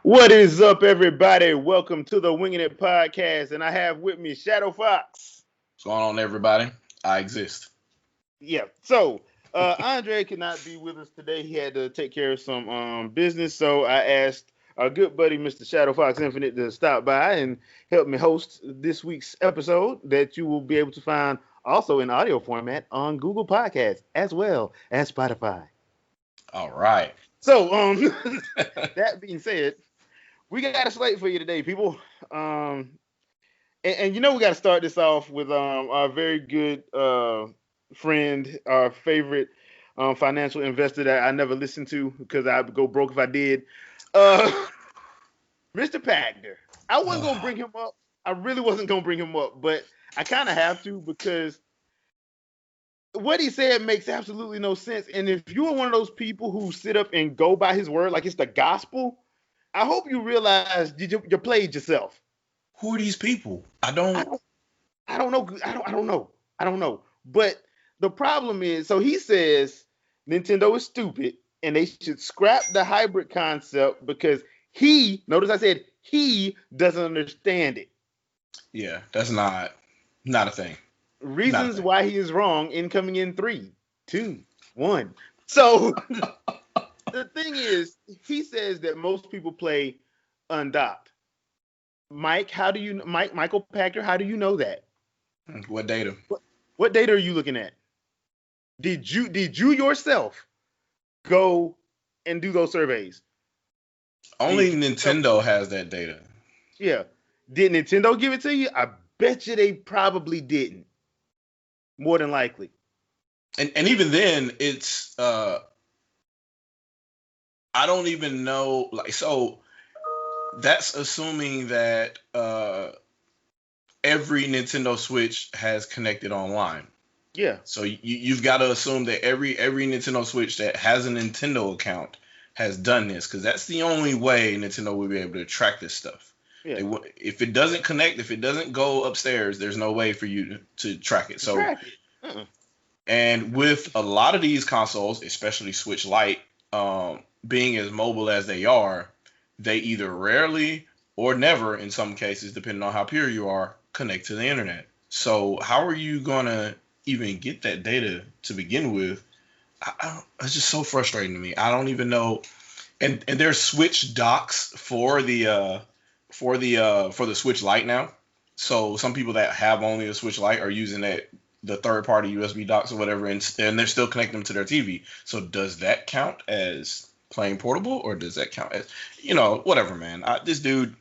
What is up, everybody? Welcome to the Wingin It podcast, and I have with me Shadow Fox. What's going on, everybody? I exist. Yeah. So Andre could not be with us today. He had to take care of some business, so I asked our good buddy Mr. Shadow Fox Infinite to stop by and help me host this week's episode that you will be able to find also in audio format on Google Podcasts as well as Spotify. All right. So that being said, we got a slate for you today, people. Um, and you know we got to start this off with our very good friend, our favorite financial investor that I never listened to because I'd go broke if I did. Uh, Mr. Pagner. I wasn't gonna bring him up. I really wasn't gonna bring him up, but I kind of have to because what he said makes absolutely no sense. And if you are one of those people who sit up and go by his word like it's the gospel, I hope you realize you played yourself. Who are these people? I I don't. don't I don't know. I don't know. I don't know. But the problem is, so he says Nintendo is stupid and they should scrap the hybrid concept because notice I said he doesn't understand it. Yeah, that's not a thing. Not a Reasons thing. why he is wrong in coming in 3, 2, 1. So the thing is, he says that most people play undocked. Michael Pachter, how do you know that? What data? What data are you looking at? Did you yourself go and do those surveys? Only Did you, Nintendo has that data. yeah. Did Nintendo give it to you? I bet you they probably didn't. More than likely. And even then, it's I don't even know. Like, so that's assuming that every Nintendo Switch has connected online. Yeah. So you've got to assume that every Nintendo Switch that has a Nintendo account has done this, because that's the only way Nintendo will be able to track this stuff. Yeah. If it doesn't connect, if it doesn't go upstairs, there's no way for you to track it. So, Track it. and with a lot of these consoles, especially Switch Lite, being as mobile as they are, they either rarely or never, in some cases, depending on how pure you are, connect to the internet. So how are you gonna even get that data to begin with? It's just so frustrating to me. I don't even know. And there's Switch docks for the Switch Lite now. So some people that have only a Switch Lite are using the third party USB docks or whatever, and they're still connecting them to their TV. So does that count as playing portable, or does that count as, whatever, man? This dude,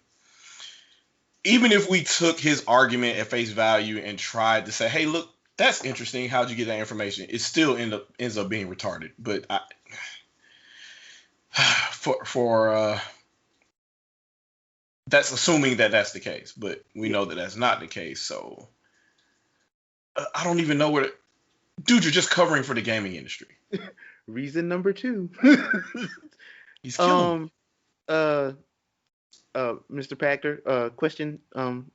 even if we took his argument at face value and tried to say, hey, look, that's interesting, how'd you get that information? It still ends up being retarded. But for that's assuming that that's the case, but we know that that's not the case. So I don't even know where. Dude, you're just covering for the gaming industry. Reason number 2. He's killing me. uh Mr. Pachter, question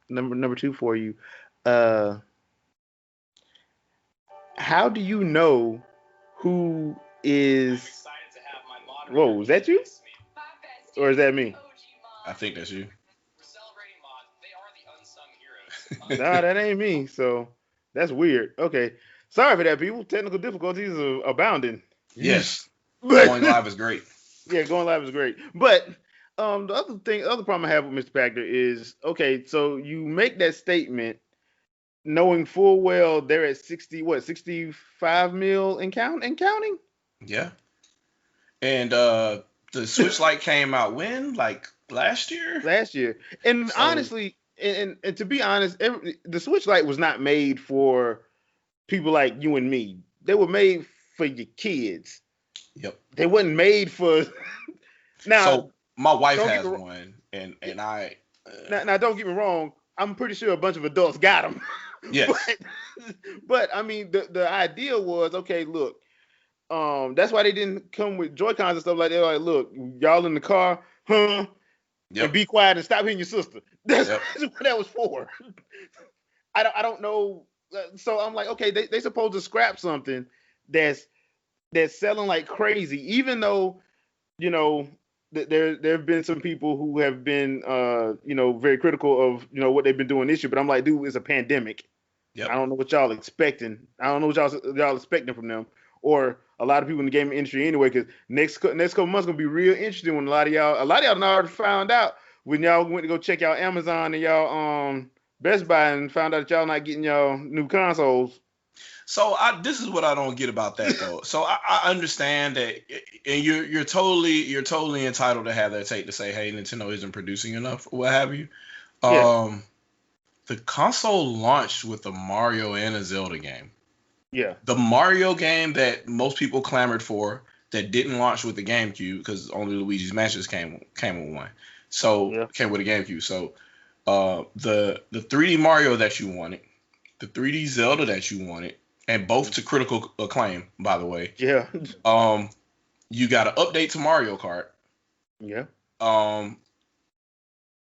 number 2 for you. How do you know who is Whoa, is that you? Or is that me? I think that's you. Nah, that ain't me. So that's weird. Okay. Sorry for that, people. Technical difficulties are abounding. Yes. But Going live is great. yeah, going live is great. But the other problem I have with Mr. Pachter is, okay, so you make that statement knowing full well they're at 65 mil and counting? Yeah. And the Switch Lite came out when? Like last year? Last year. And So, honestly, and to be honest, the Switch Lite was not made for people like you and me. They were made for your kids. yep. They wasn't made for now. So my wife Don't has get me, one, and I. now don't get me wrong. I'm pretty sure a bunch of adults got them. Yes. but I mean, the idea was, okay. Look, that's why they didn't come with Joy Cons and stuff like that. They're like, look, y'all in the car, huh? Yep. And be quiet and stop hitting your sister. That's Yep. what that was for. I don't know. So I'm like, okay, they supposed to scrap something that's selling like crazy, even though, you know, there have been some people who have been very critical of what they've been doing this year, but I'm like, dude, it's a pandemic. Yep. I don't know what y'all expecting. I don't know what y'all expecting from them, or a lot of people in the gaming industry anyway. Because next couple months gonna be real interesting when a lot of y'all already found out when y'all went to go check out Amazon and y'all Best Buy and found out that y'all not getting y'all new consoles. So this is what I don't get about that though. So I understand that, and you're totally entitled to have that take to say, hey, Nintendo isn't producing enough, or what have you. Yeah. The console launched with a Mario and a Zelda game. Yeah. The Mario game that most people clamored for that didn't launch with the GameCube because only Luigi's Mansion came with one. So came with a GameCube. So the 3D Mario that you wanted, the 3D Zelda that you wanted, and both to critical acclaim, by the way. Yeah. You got an update to Mario Kart. Yeah.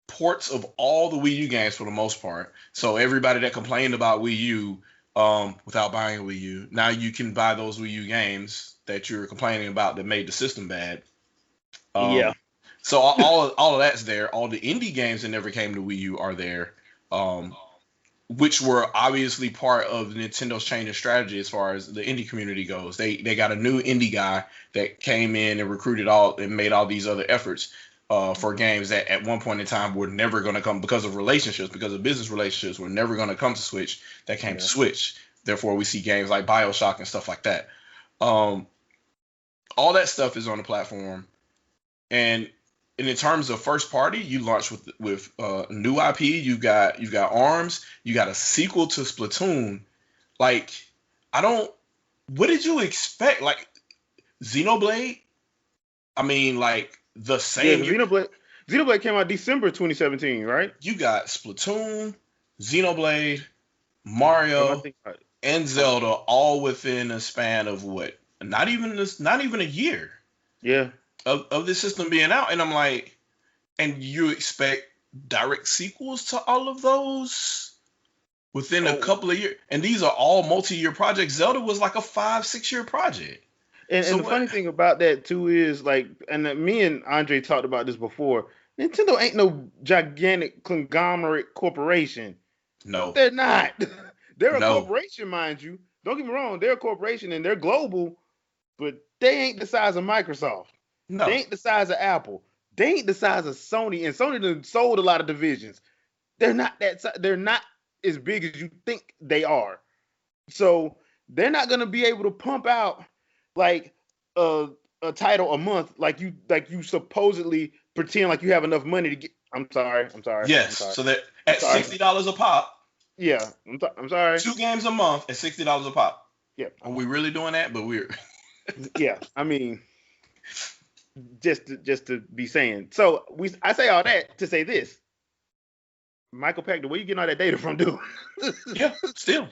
Ports of all the Wii U games for the most part. So everybody that complained about Wii U without buying a Wii U, now you can buy those Wii U games that you're complaining about that made the system bad. Yeah. So all of that's there. All the indie games that never came to Wii U are there, which were obviously part of Nintendo's change in strategy as far as the indie community goes. They got a new indie guy that came in and recruited all and made all these other efforts for games that at one point in time were never going to come because of relationships, because of business relationships, were never going to come to Switch. That came to Switch. Therefore, we see games like BioShock and stuff like that. All that stuff is on the platform, and in terms of first party, you launch with new IP. You got ARMS. You got a sequel to Splatoon. Like, what did you expect? Like, Xenoblade? I mean, like the same. Yeah, Xenoblade came out December 2017, right? You got Splatoon, Xenoblade, Mario, and Zelda all within a span of what? Not even a year. Yeah. Of this system being out, and I'm like, and you expect direct sequels to all of those within a couple of years, and these are all multi-year projects. Zelda was like a 5-6 year project. And the funny thing about that too is like, and me and Andre talked about this before. Nintendo ain't no gigantic conglomerate corporation. No, they're not. They're a corporation, mind you. Don't get me wrong. They're a corporation and they're global, but they ain't the size of Microsoft. No. They ain't the size of Apple. They ain't the size of Sony, and Sony done sold a lot of divisions. They're not they're not as big as you think they are. So they're not gonna be able to pump out like a title a month like you supposedly pretend like you have enough money to get. I'm sorry. Yes. I'm sorry. So that at $60 a pop. Yeah. I'm sorry. 2 games a month at $60 a pop. Yeah. Are we really doing that? But we're. Yeah. I mean. Just to be saying. So I say all that to say this. Michael Pachter, where you getting all that data from, dude? Yeah, still.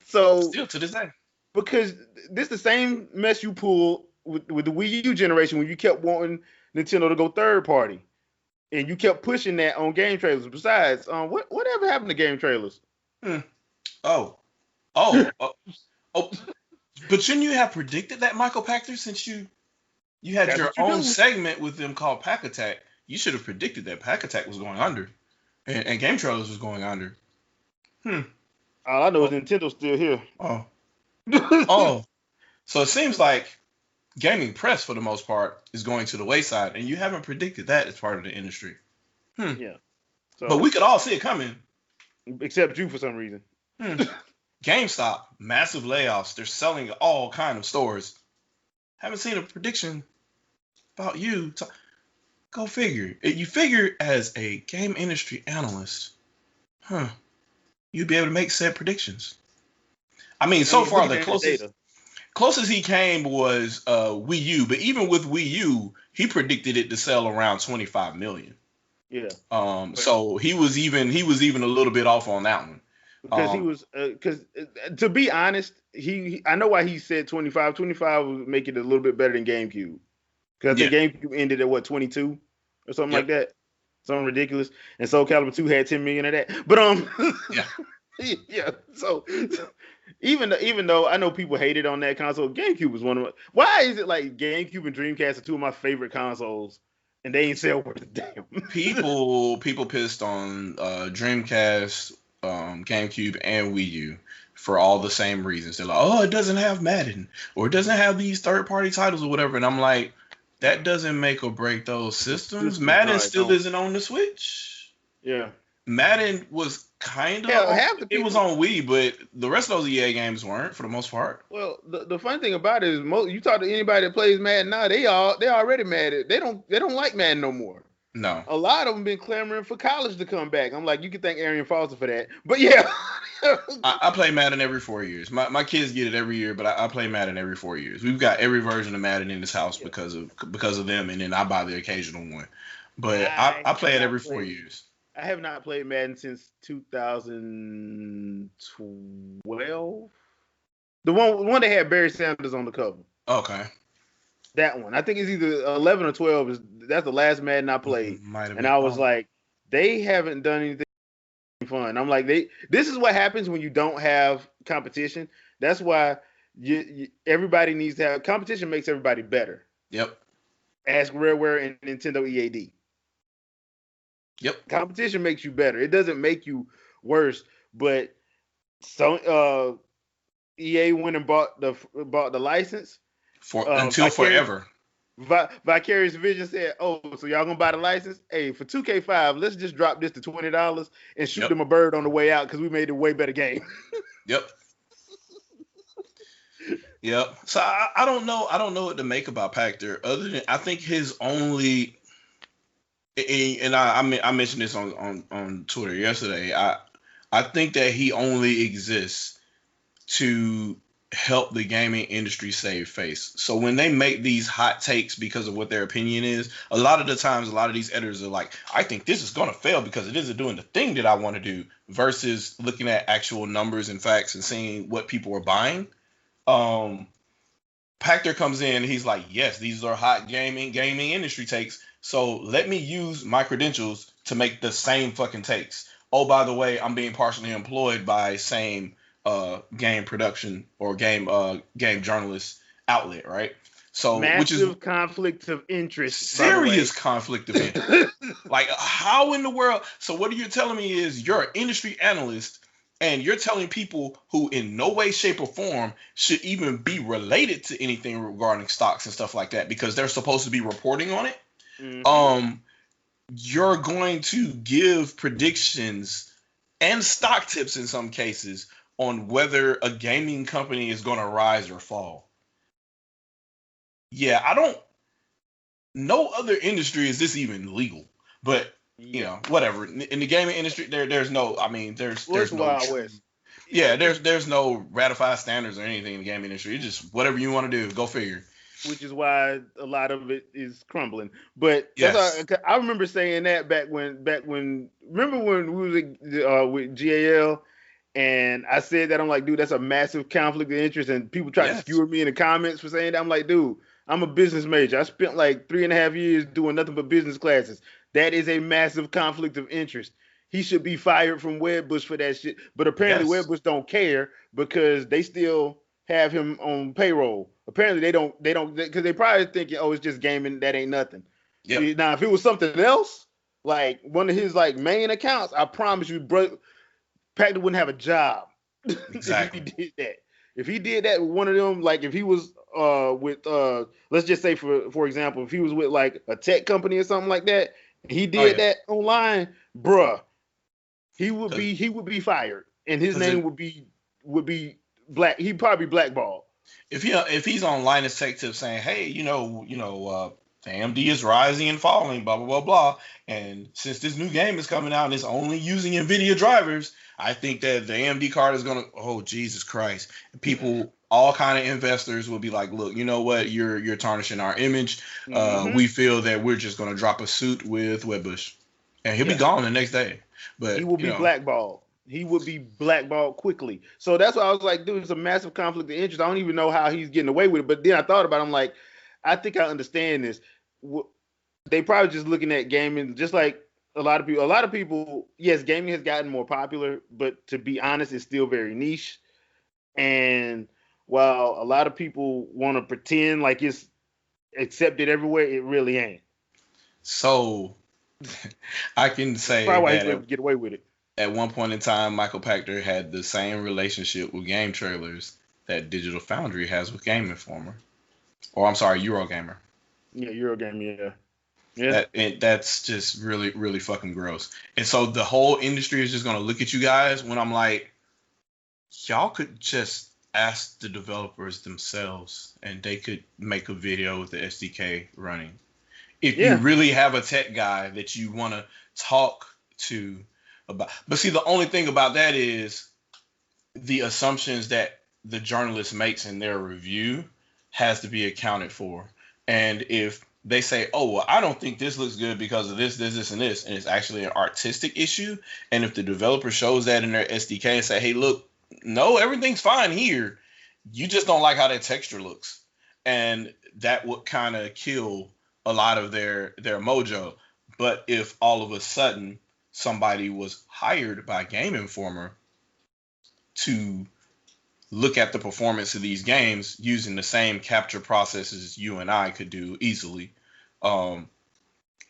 So still to this day. Because this is the same mess you pulled with the Wii U generation when you kept wanting Nintendo to go third party. And you kept pushing that on game trailers. Besides, whatever happened to game trailers? Oh. But shouldn't you have predicted that, Michael Pachter, since you had your own segment with them called Pack Attack? You should have predicted that Pack Attack was going under, and Game Trailers was going under. All I know is Nintendo's still here. Oh. So it seems like gaming press, for the most part, is going to the wayside, and you haven't predicted that as part of the industry. Yeah. So, but we could all see it coming. Except you, for some reason. GameStop, massive layoffs. They're selling all kind of stores. Haven't seen a prediction about you. Go figure. You figure as a game industry analyst, you'd be able to make said predictions. I mean, so far the closest he came was Wii U, but even with Wii U, he predicted it to sell around 25 million. Yeah. So he was even a little bit off on that one. Because to be honest, I know why he said 25. 25 would make it a little bit better than GameCube. Because I think GameCube ended at 22 or something like that. Something ridiculous. And Soul Calibur 2 had 10 million of that. But yeah. So even though I know people hated on that console, GameCube was one of my. Why is it like GameCube and Dreamcast are two of my favorite consoles? and they ain't sell worth a damn. People pissed on Dreamcast, GameCube, and Wii U for all the same reasons. They're like, oh, it doesn't have Madden, or it doesn't have these third-party titles or whatever. And I'm like, that doesn't make or break those systems. Madden still isn't on the Switch. Yeah. Madden was kind of it was on Wii, but the rest of those EA games weren't for the most part. Well, the funny thing about it is, you talk to anybody that plays Madden now, they already mad at. They don't like Madden no more. No, a lot of them been clamoring for college to come back. I'm like, you can thank Arian Foster for that. But yeah, I play Madden every 4 years. My kids get it every year, but I play Madden every 4 years. We've got every version of Madden in this house because of them, and then I buy the occasional one. But I play it every 4 years. I have not played Madden since 2012. The one that had Barry Sanders on the cover. Okay. That one. I think it's either 11 or 12. That's the last Madden I played. And I was like, they haven't done anything fun. I'm like, this is what happens when you don't have competition. That's why everybody needs to have competition. Makes everybody better. Yep. Ask Rareware and Nintendo EAD. Yep. Competition makes you better. It doesn't make you worse. But EA went and bought the license until forever. Vicarious Vision said, "Oh, so y'all gonna buy the license? Hey, for 2K5, let's just drop this to $20 and shoot them a bird on the way out because we made a way better game." Yep. Yep. So I don't know. I don't know what to make about Pactor other than I think his only. And I mentioned this on Twitter yesterday. I think that he only exists to help the gaming industry save face. So when they make these hot takes because of what their opinion is, a lot of the times, a lot of these editors are like, I think this is going to fail because it isn't doing the thing that I want to do, versus looking at actual numbers and facts and seeing what people are buying. Pactor comes in, he's like, yes, these are hot gaming industry takes. So let me use my credentials to make the same fucking takes. Oh, by the way, I'm being partially employed by same game production or game journalist outlet, right? So massive conflict of interest. Serious conflict of interest. Like, how in the world? So what you're telling me is you're an industry analyst and you're telling people who in no way, shape, or form should even be related to anything regarding stocks and stuff like that because they're supposed to be reporting on it. Mm-hmm. You're going to give predictions and stock tips in some cases on whether a gaming company is going to rise or fall. Yeah, I don't. No other industry is this even legal, but you know, whatever. In the gaming industry, there's no. I mean, there's no. Wild West. Yeah, there's no ratified standards or anything in the gaming industry. It's just whatever you want to do. Go figure. Which is why a lot of it is crumbling. But yes. I remember saying that back when remember when we was with GAL, and I said that I'm like, dude, that's a massive conflict of interest, and people try to skewer me in the comments for saying that. I'm like, dude, I'm a business major. I spent like 3.5 years doing nothing but business classes. That is a massive conflict of interest. He should be fired from Wedbush for that shit. But apparently Wedbush don't care because they still have him on payroll. Apparently they don't because they probably thinking, oh, it's just gaming, that ain't nothing. Yep. Now if it was something else, like one of his like main accounts, I promise you, bro, Pactor wouldn't have a job. Exactly. If he did that. If he did that with one of them, like if he was with let's just say for example, if he was with like a tech company or something like that, he did that online, bruh, he would be fired, and his name would be black. He'd probably be blackballed. If he's on Linus Tech Tips saying, hey, the AMD is rising and falling, blah blah blah blah, and since this new game is coming out and it's only using NVIDIA drivers, I think that the AMD card is gonna. Oh Jesus Christ! People, all kind of investors will be like, look, you know what? You're tarnishing our image. Mm-hmm. We feel that we're just gonna drop a suit with Wedbush, and he'll be gone the next day. But he will be blackballed. He would be blackballed quickly. So that's why I was like, dude, it's a massive conflict of interest. I don't even know how he's getting away with it. But then I thought about it. I'm like, I think I understand this. They probably just looking at gaming, just like a lot of people. A lot of people, yes, gaming has gotten more popular, but to be honest, it's still very niche. And while a lot of people want to pretend like it's accepted everywhere, it really ain't. So I can say Probably why that he's able to get away with it. at one point in time, Michael Pachter had the same relationship with game trailers that Digital Foundry has with Game Informer, or I'm sorry, Eurogamer. Yeah, Eurogame. Yeah, yeah. That's just really really fucking gross. And so the whole industry is just gonna look at you guys when I'm like, y'all could just ask the developers themselves, and they could make a video with the SDK running. If you Yeah. really have a tech guy that you want to talk to about, but see, the only thing about that is the assumptions that the journalist makes in their review has to be accounted for. And if they say, "Oh, well, I don't think this looks good because of this, and this," and it's actually an artistic issue, and if the developer shows that in their SDK and say, "Hey, look, no, everything's fine here. You just don't like how that texture looks," and that would kind of kill a lot of their mojo. But if all of a sudden somebody was hired by Game Informer to look at the performance of these games using the same capture processes you and I could do easily, um,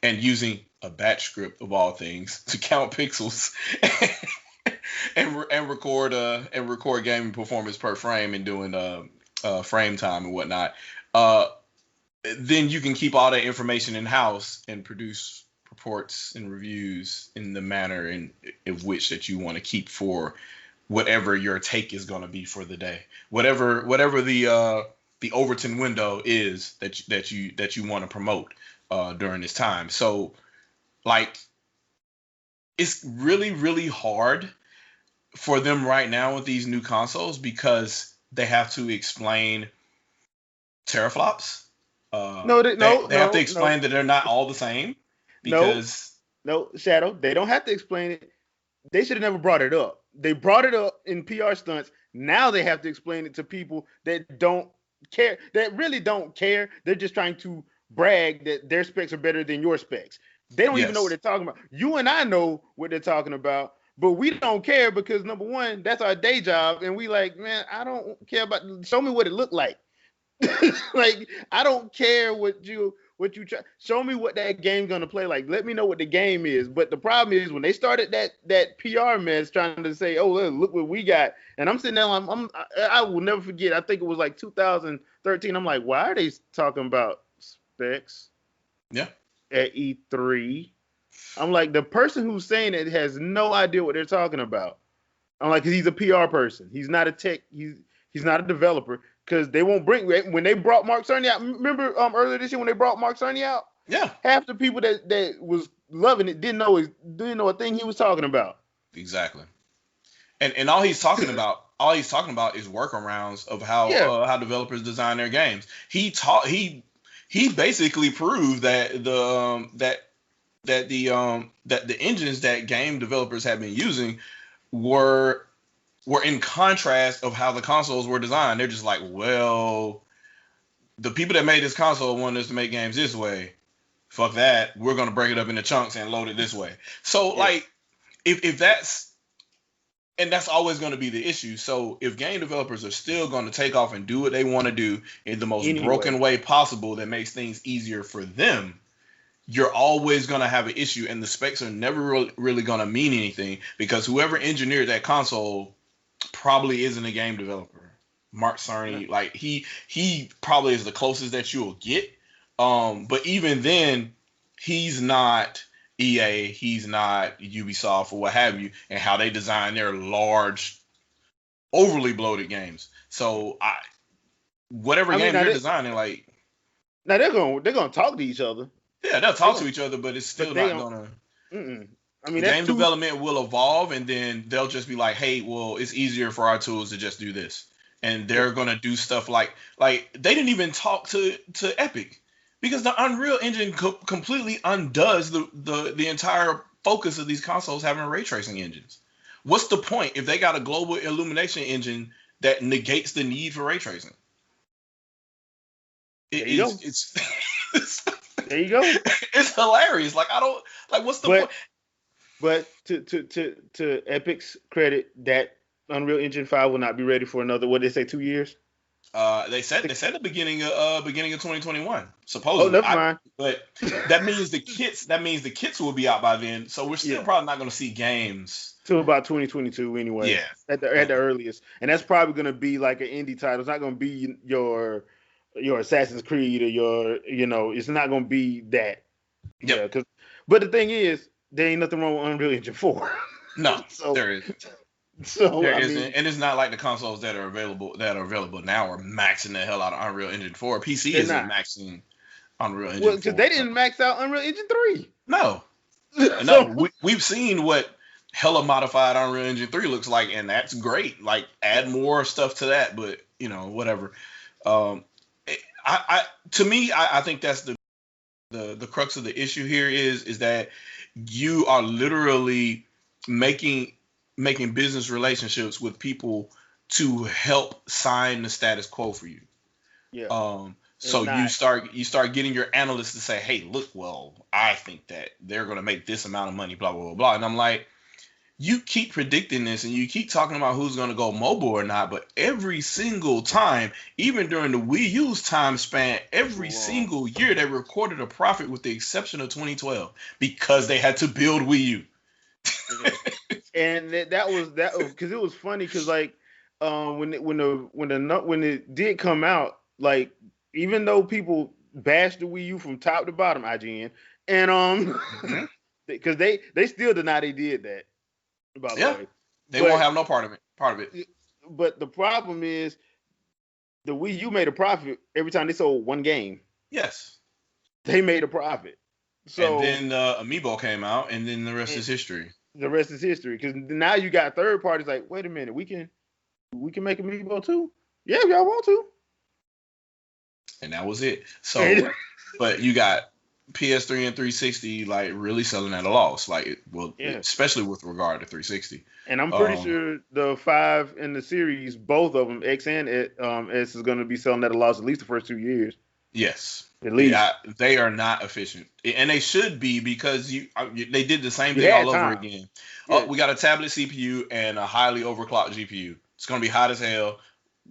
and using a batch script of all things to count pixels and record gaming performance per frame and doing frame time and whatnot, uh, then you can keep all that information in house and produce reports and reviews in the manner in which that you want to keep for whatever your take is going to be for the day, whatever the Overton window is that you want to promote during this time. So like it's really really hard for them right now with these new consoles because they have to explain teraflops. No, They have to explain that they're not all the same no, because no, Shadow. They don't have to explain it. They should have never brought it up. They brought it up in PR stunts. Now they have to explain it to people that don't care, that really don't care. They're just trying to brag that their specs are better than your specs. They don't even know what yes, they're talking about. You and I know what they're talking about, but we don't care because number one, that's our day job, and we like, man, I don't care about. Show me what it looked like. Like I don't care what you try. Show me what that game's gonna play like. Let me know what the game is. But the problem is when they started that PR mess trying to say, oh look what we got, and I'm sitting there, I will never forget. I think it was like 2013. I'm like, why are they talking about specs yeah, at E3? I'm like, the person who's saying it has no idea what they're talking about. I'm like, 'cause he's a PR person. He's not a tech. He's not a developer. Because they won't bring when they brought Mark Cerny out. Remember earlier this year when they brought Mark Cerny out? yeah, Half the people that was loving it didn't know a thing he was talking about. exactly. And all he's talking about is workarounds of Yeah, how developers design their games. He basically proved that the engines that game developers have been using were in contrast of how the consoles were designed. They're just like, well, the people that made this console wanted us to make games this way. Fuck that. We're gonna break it up into chunks and load it this way. So yeah. like if that's and that's always going to be the issue. So if game developers are still going to take off and do what they want to do in the most Anyway, broken way possible that makes things easier for them, you're always going to have an issue, and the specs are never really going to mean anything because whoever engineered that console probably isn't a game developer. Mark Cerny, like he probably is the closest that you'll get. But even then, he's not EA, he's not Ubisoft or what have you, and how they design their large, overly bloated games. So whatever I mean game they're designing, like now they're gonna talk to each other. yeah, they'll They talk to gonna, each other, but it's but still they not don't. gonna. Mm-mm. I mean, that's Game too. development will evolve, and then they'll just be like, "Hey, well, it's easier for our tools to just do this," and Yeah, they're gonna do stuff like they didn't even talk to Epic because the Unreal Engine completely undoes the entire focus of these consoles having ray tracing engines. What's the point if they got a global illumination engine that negates the need for ray tracing? there you go. It's There you go. it's hilarious. Like I don't like what's the point? But to Epic's credit, that Unreal Engine 5 will not be ready for another, what did they say, 2 years? They said the beginning of 2021 Oh, supposedly. never mind. But that means the kits will be out by then. So we're still Yeah, probably not going to see games. till about 2022 anyway, Yeah. at the earliest, and that's probably gonna be like an indie title. It's not gonna be your Assassin's Creed or it's not gonna be that. Yeah, Yep. because but the thing is, there ain't nothing wrong with Unreal Engine 4. No, so there is. so There I isn't, mean, and it's not like the consoles that are available now are maxing the hell out of Unreal Engine 4. PC they're isn't not. maxing Unreal Well, Engine because 4. they So didn't max out Unreal Engine 3. no, So no, we've seen what hella modified Unreal Engine 3 looks like, and that's great. Like, add more stuff to that, but whatever. Um, to me, I think that's the crux of the issue here is that you are literally making business relationships with people to help sign the status quo for you. yeah, So and you not start getting your analysts to say, hey, look, well, I think that they're gonna make this amount of money, blah blah blah blah. And I'm like, you keep predicting this and you keep talking about who's going to go mobile or not, but every single time, even during the Wii U's time span, every single year they recorded a profit with the exception of 2012 because they had to build Wii U. yeah. And that was because it was funny because like when it did come out, like even though people bashed the Wii U from top to bottom, IGN, and Mhm. because they still deny they did that, by the Yeah, way. they won't But have no part of it. but the problem is the Wii U made a profit every time they sold one game. Yes. They made a profit. And So then Amiibo came out, and then the rest is history. the rest is history. Because now you got third parties like, wait a minute, we can make Amiibo too. Yeah, if y'all want to. And that was it. So, but you got PS3 and 360 like really selling at a loss, like Yeah. especially with regard to 360. And I'm pretty sure the 5 in the series, both of them, X and S, is going to be selling at a loss at least the first 2 years. Yes. At least. Yeah, they are not efficient, and they should be because they did the same You thing had all over time. again. Yeah. Oh, we got a tablet CPU and a highly overclocked GPU. It's gonna be hot as hell.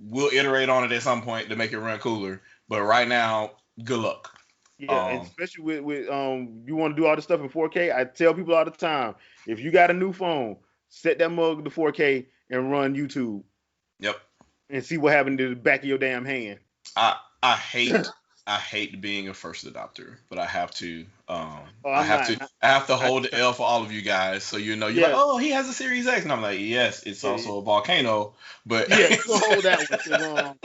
We'll iterate on it at some point to make it run cooler, but right now, good luck. Yeah, and especially with you want to do all this stuff in 4K. I tell people all the time, if you got a new phone, set that mug to 4K and run YouTube. Yep. And see what happened to the back of your damn hand. I hate being a first adopter, but I have to. I have to hold the L for all of you guys, so you're like, oh, he has a Series X, and I'm like, yes, it's also a volcano, but yeah, you can hold that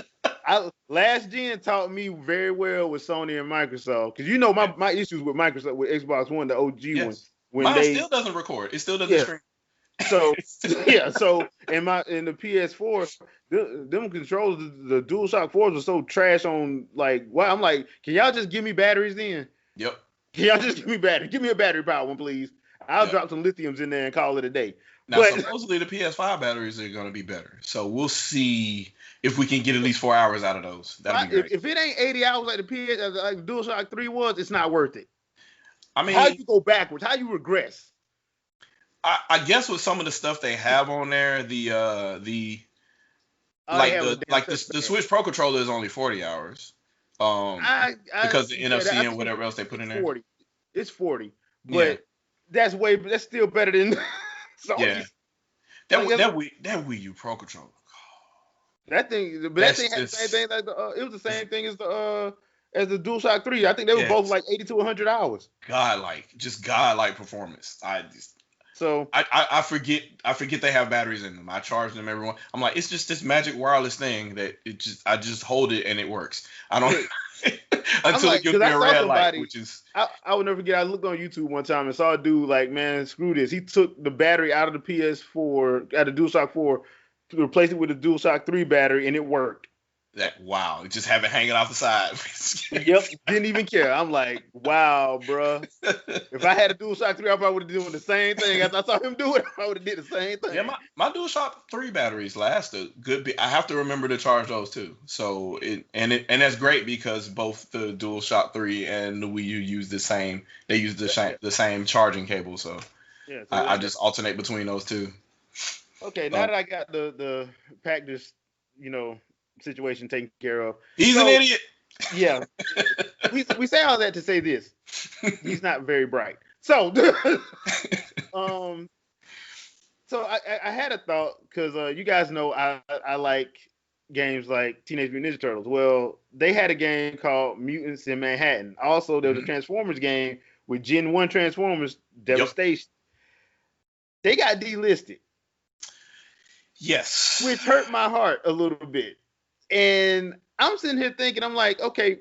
one. Last gen taught me very well with Sony and Microsoft because my issues with Microsoft with Xbox One, the OG one, when mine still doesn't record, it still doesn't stream. So in the PS4, them controllers, the DualShock 4s are so trash on I'm like, can y'all just give me batteries then? Yep. Can y'all just give me batteries? Give me a battery power one, please. I'll drop some lithiums in there and call it a day. Now, supposedly the PS5 batteries are going to be better, so we'll see if we can get at least 4 hours out of those. That'd be great. If it ain't 80 hours like the DualShock 3 was, it's not worth it. I mean, how you go backwards? How you regress? I guess with some of the stuff they have on there, the Switch Pro controller is only 40 hours. Because the NFC and whatever else they put in there. 40. It's 40. But that's still better than Sony. Yeah. That Wii U Pro controller. That thing had the same thing it was the same thing as the DualShock 3. I think they were both like 80 to 100 hours. Godlike performance. I forget they have batteries in them. I charge them every one. I'm like, it's just this magic wireless thing that I just hold it and it works. I don't until it gives me a red light, which is I would never forget. I looked on YouTube one time and saw a dude like, man, screw this. He took the battery out of the PS4, out of the DualShock 4, to replace it with a DualShock 3 battery, and it worked. Wow, just have it hanging off the side. Yep, didn't even care. I'm like, wow, bro. If I had a DualShock 3, I probably would have done the same thing. As I saw him do it, I would have did the same thing. Yeah, my DualShock 3 batteries last a good bit. I have to remember to charge those too. So that's great because both the DualShock 3 and the Wii U use the same. They use the same charging cable. So I just alternate between those two. Okay, now that I got the pack, just situation taken care of. He's an idiot. Yeah, we say all that to say this: he's not very bright. So, um, so I had a thought because you guys know I like games like Teenage Mutant Ninja Turtles. Well, they had a game called Mutants in Manhattan. Also, there was a Transformers game with Gen 1 Transformers Devastation. They got delisted. Yes. Which hurt my heart a little bit. And I'm sitting here thinking, I'm like, okay,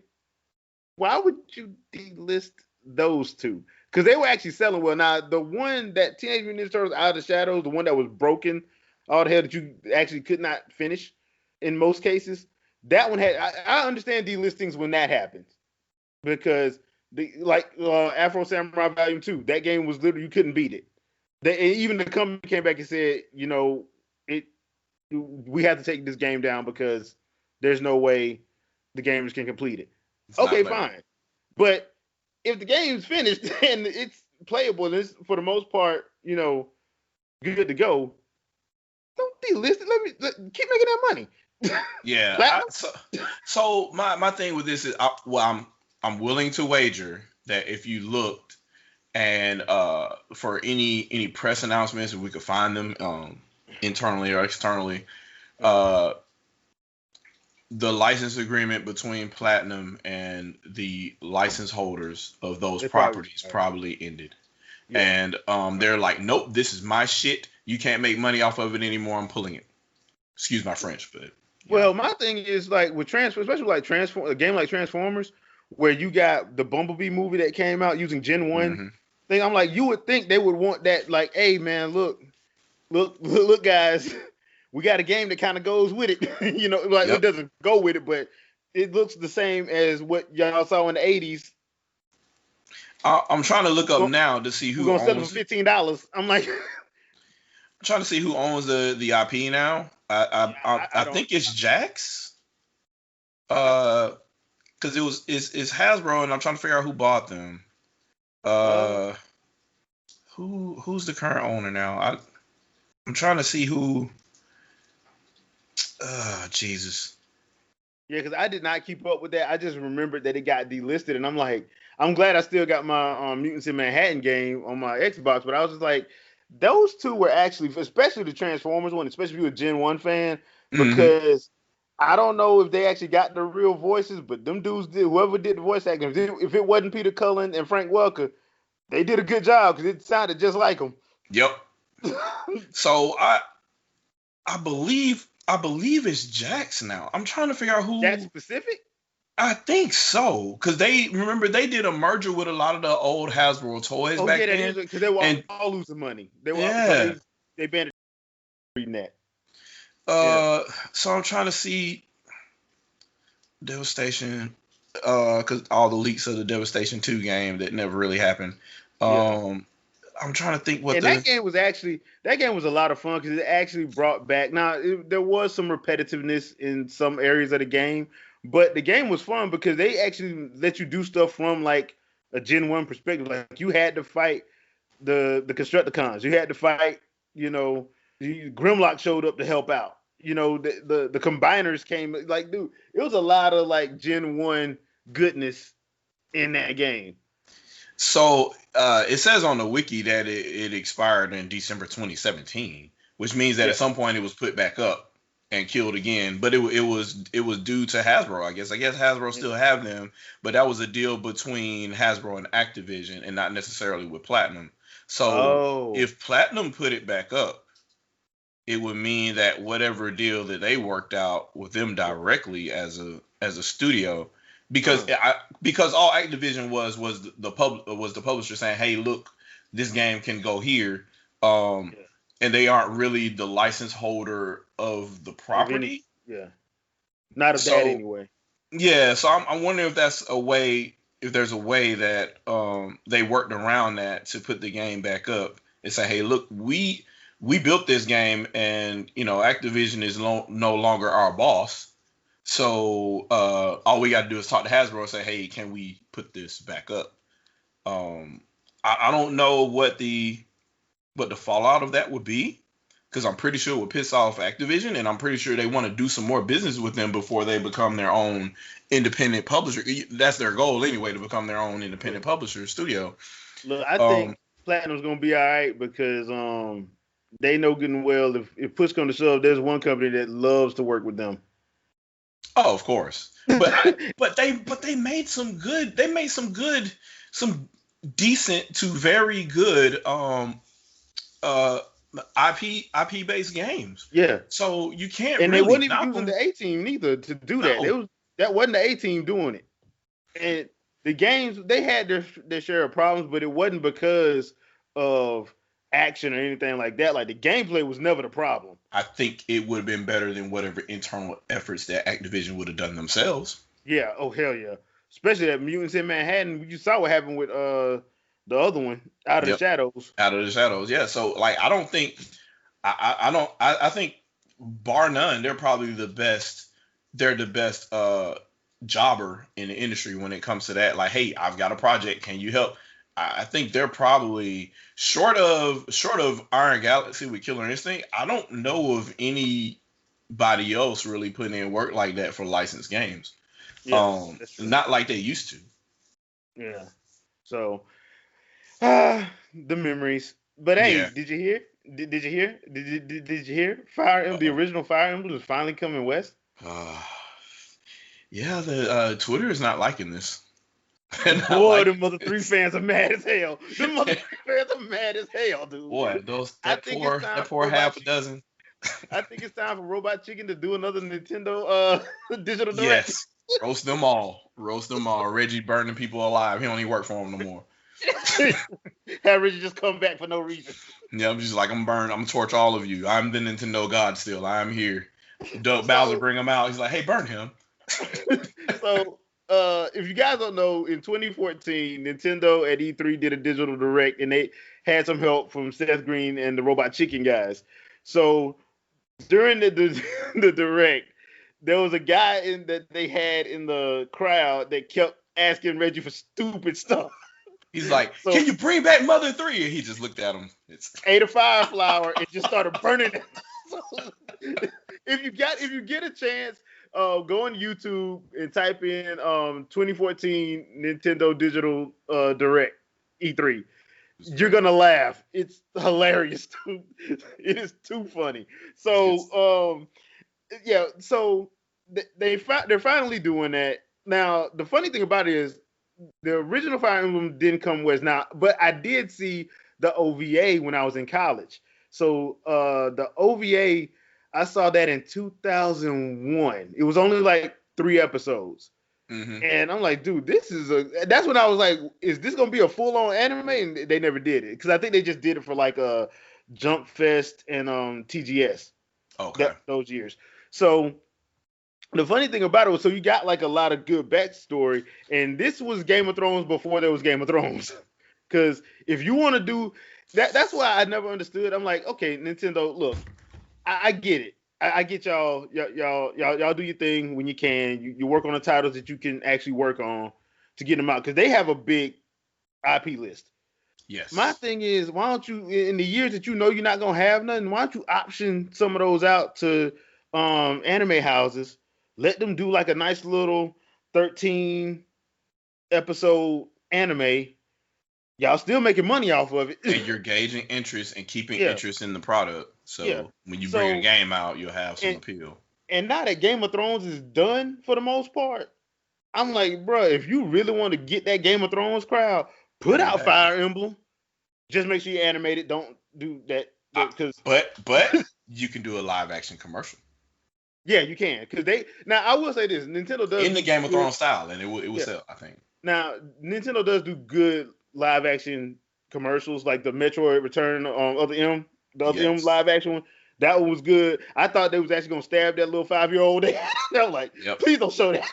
why would you delist those two? Because they were actually selling well. Now, the one that Teenage Mutant Ninja Turtles Out of the Shadows, the one that was broken, all the hell that you actually could not finish in most cases, that one had, I understand delistings when that happens. Because, Afro Samurai Volume 2, that game was literally, you couldn't beat it. Even the company came back and said, we have to take this game down because there's no way the gamers can complete it. Okay, fine. But if the game's finished and it's playable and it's for the most part, good to go, don't delist it. Keep making that money. Yeah. So my thing with this is, I'm willing to wager that if you looked and for any press announcements, if we could find them internally or externally, the license agreement between Platinum and the license holders of those properties probably ended. Yeah. And they're like, nope, this is my shit. You can't make money off of it anymore. I'm pulling it. Excuse my French, but my thing is like with especially like a game like Transformers, where you got the Bumblebee movie that came out using Gen 1 thing. I'm like, you would think they would want that, like, hey man, look guys, we got a game that kind of goes with it. It doesn't go with it, but it looks the same as what y'all saw in the 80s. I'm trying to look up now to see who owns it. We're going to sell it for $15. I'm like, I'm trying to see who owns the IP now. I think it's Jax. Because it's Hasbro, and I'm trying to figure out who bought them. Who's the current owner now? I'm trying to see who. Jesus. Yeah, because I did not keep up with that. I just remembered that it got delisted, and I'm like, I'm glad I still got my Mutants in Manhattan game on my Xbox, but I was just like, those two were actually, especially the Transformers one, especially if you're a Gen 1 fan, because I don't know if they actually got the real voices, but them dudes whoever did the voice acting, if it wasn't Peter Cullen and Frank Welker, they did a good job because it sounded just like them. Yep. So I believe it's Jax now. I'm trying to figure out who. Jax specific? I think so, because they did a merger with a lot of the old Hasbro toys back then. Because they were all losing money. They banned reading that. So I'm trying to see Devastation, because all the leaks of the Devastation 2 game that never really happened. I'm trying to think that game was a lot of fun because it actually brought back. Now there was some repetitiveness in some areas of the game, but the game was fun because they actually let you do stuff from like a Gen 1 perspective. Like you had to fight the Constructicons. You had to fight, Grimlock showed up to help out. The combiners came. Like, dude, it was a lot of like Gen 1 goodness in that game. So it says on the wiki that it expired in December 2017, which means that at some point it was put back up and killed again. But it was due to Hasbro, I guess. I guess Hasbro still have them, but that was a deal between Hasbro and Activision, and not necessarily with Platinum. So if Platinum put it back up, it would mean that whatever deal that they worked out with them directly as a studio. Because all Activision was the publisher saying, hey, look, this game can go here, and they aren't really the license holder of the property. Not of that anyway. Yeah, so I'm wondering if there's a way that they worked around that to put the game back up and say, hey, look, we built this game, and Activision is no longer our boss. So all we got to do is talk to Hasbro and say, hey, can we put this back up? I don't know what the fallout of that would be, because I'm pretty sure it would piss off Activision, and I'm pretty sure they want to do some more business with them before they become their own independent publisher. That's their goal anyway, to become their own independent publisher studio. Look, I think Platinum's gonna be all right because they know good and well if push comes to shove, there's one company that loves to work with them. Oh, of course. But they made some decent to very good IP based games. Yeah. So you can't and really they wasn't even using the A-Team neither to do that. That wasn't the A-Team doing it. And the games, they had their share of problems, but it wasn't because of action or anything like that. Like the gameplay was never the problem. I think it would have been better than whatever internal efforts that Activision would have done themselves. Yeah. Oh hell yeah. Especially that Mutants in Manhattan. You saw what happened with the other one, Out of the Shadows. Out of the Shadows. Yeah. So like I don't think I think bar none, they're probably the best. They're the best jobber in the industry when it comes to that. Like, hey, I've got a project. Can you help? I think they're probably short of Iron Galaxy with Killer Instinct. I don't know of anybody else really putting in work like that for licensed games. Yeah, not like they used to. Yeah. So, the memories. But hey, yeah. Did you hear? Did you hear? Did you hear? Fire Emblem, the original Fire Emblem is finally coming west. Yeah, the Twitter is not liking this. Boy, the Mother 3 fans are mad as hell. The Mother 3 fans are mad as hell, dude. Boy, that poor half a dozen. I think it's time for Robot Chicken to do another Nintendo digital direct. Yes, roast them all. Reggie burning people alive. He don't even work for him no more. Have Reggie just come back for no reason. Yeah, I'm just like, I'm gonna torch all of you. I'm the Nintendo god still. I'm here. Doug Bowser bring him out. He's like, hey, burn him. So, if you guys don't know, in 2014, Nintendo at E3 did a digital direct, and they had some help from Seth Green and the Robot Chicken guys. So during the direct, there was a guy that they had in the crowd that kept asking Reggie for stupid stuff. He's like, can you bring back Mother 3? And he just looked at him. Ate a fire flower and just started burning it. So, if you get a chance, go on YouTube and type in 2014 Nintendo Digital Direct E3. You're gonna laugh. It's hilarious. It is too funny. So so they're finally doing that. Now the funny thing about it is the original Fire Emblem didn't come west now, but I did see the OVA when I was in college. So the OVA, I saw that in 2001. It was only like 3 episodes. Mm-hmm. And I'm like, dude, that's when I was like, is this going to be a full-on anime? And they never did it. Because I think they just did it for like a Jump Fest and TGS. Okay. Those years. So the funny thing about it was, so you got like a lot of good backstory. And this was Game of Thrones before there was Game of Thrones. Because if you want to do that's why I never understood. I'm like, okay, Nintendo, look, I get it. I get y'all do your thing when you can. You work on the titles that you can actually work on to get them out, because they have a big IP list. Yes. My thing is, why don't you, in the years that you know you're not gonna have nothing, why don't you option some of those out to anime houses? Let them do like a nice little 13 episode anime. Y'all still making money off of it. And you're gauging interest and keeping interest in the product. So when you bring a game out, you'll have some appeal. And now that Game of Thrones is done for the most part, I'm like, bro, if you really want to get that Game of Thrones crowd, put out Fire Emblem. Just make sure you animate it. Don't do that. But you can do a live action commercial. Yeah, you can. Now I will say this, Nintendo does in the Game of Thrones style, and it will sell, I think. Now Nintendo does do good live action commercials, like the Metroid Return of the M, M live action one. That one was good. I thought they was actually gonna stab that little 5-year-old. I was like, please don't show that.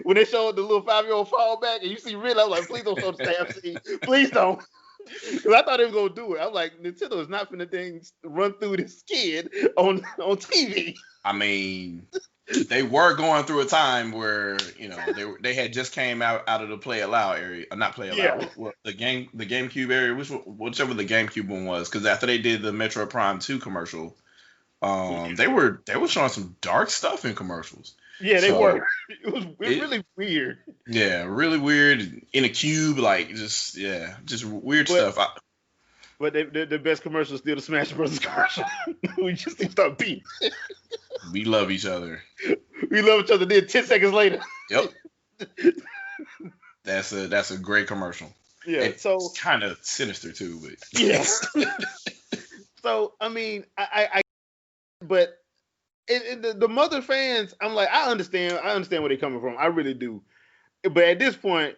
When they showed the little 5-year-old fall back and you see Rid, I was like, please don't show the stab scene. Please don't. Because I thought they was gonna do it. I was like, Nintendo is not finna things run through this kid on TV. I mean, they were going through a time where, you know, they had just came out of the Play It Loud area, not Play It Loud, the GameCube area, whichever the GameCube one was, because after they did the Metroid Prime 2 commercial, They were showing some dark stuff in commercials. Yeah, they So were. It was really weird. yeah, really weird in a cube, like just weird But stuff. the best commercial is still the Smash Brothers commercial. We just need to start beating. We love each other. We love each other. Then 10 seconds later. Yep, that's a great commercial. Yeah. It's kind of sinister too, but yeah. So I mean, but the mother fans, I'm like, I understand where they're coming from. I really do. But at this point,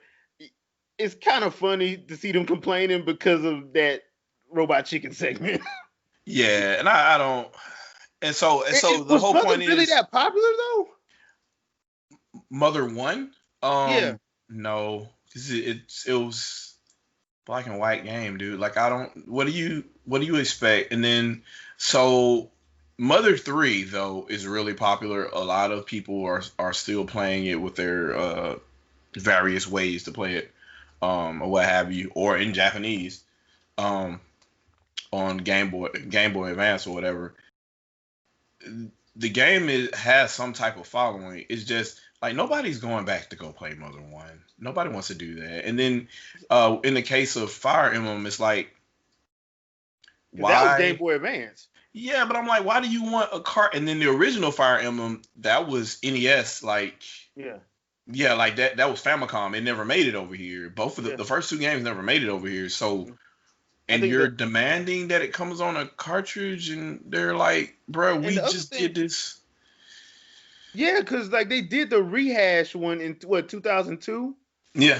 it's kind of funny to see them complaining because of that Robot Chicken segment. Yeah, and I don't. And so the whole Mother point really is that popular though? Mother won. Yeah. No, 'cause it was black and white game, dude. Like I don't. What do you expect? And then so Mother 3 though is really popular. A lot of people are still playing it with their various ways to play it, or what have you, or in Japanese, on Game Boy Advance or whatever. The game has some type of following. It's just like nobody's going back to go play Mother 1. Nobody wants to do that. And then in the case of Fire Emblem, it's like why that was Game Boy Advance. Yeah, but I'm like, why do you want a cart? And then the original Fire Emblem, that was NES, like yeah, like that was Famicom. It never made it over here. Both of the first two games never made it over here. So and you're demanding that it comes on a cartridge, and they're like, bro, we just did this. Yeah, because like they did the rehash one in 2002. Yeah.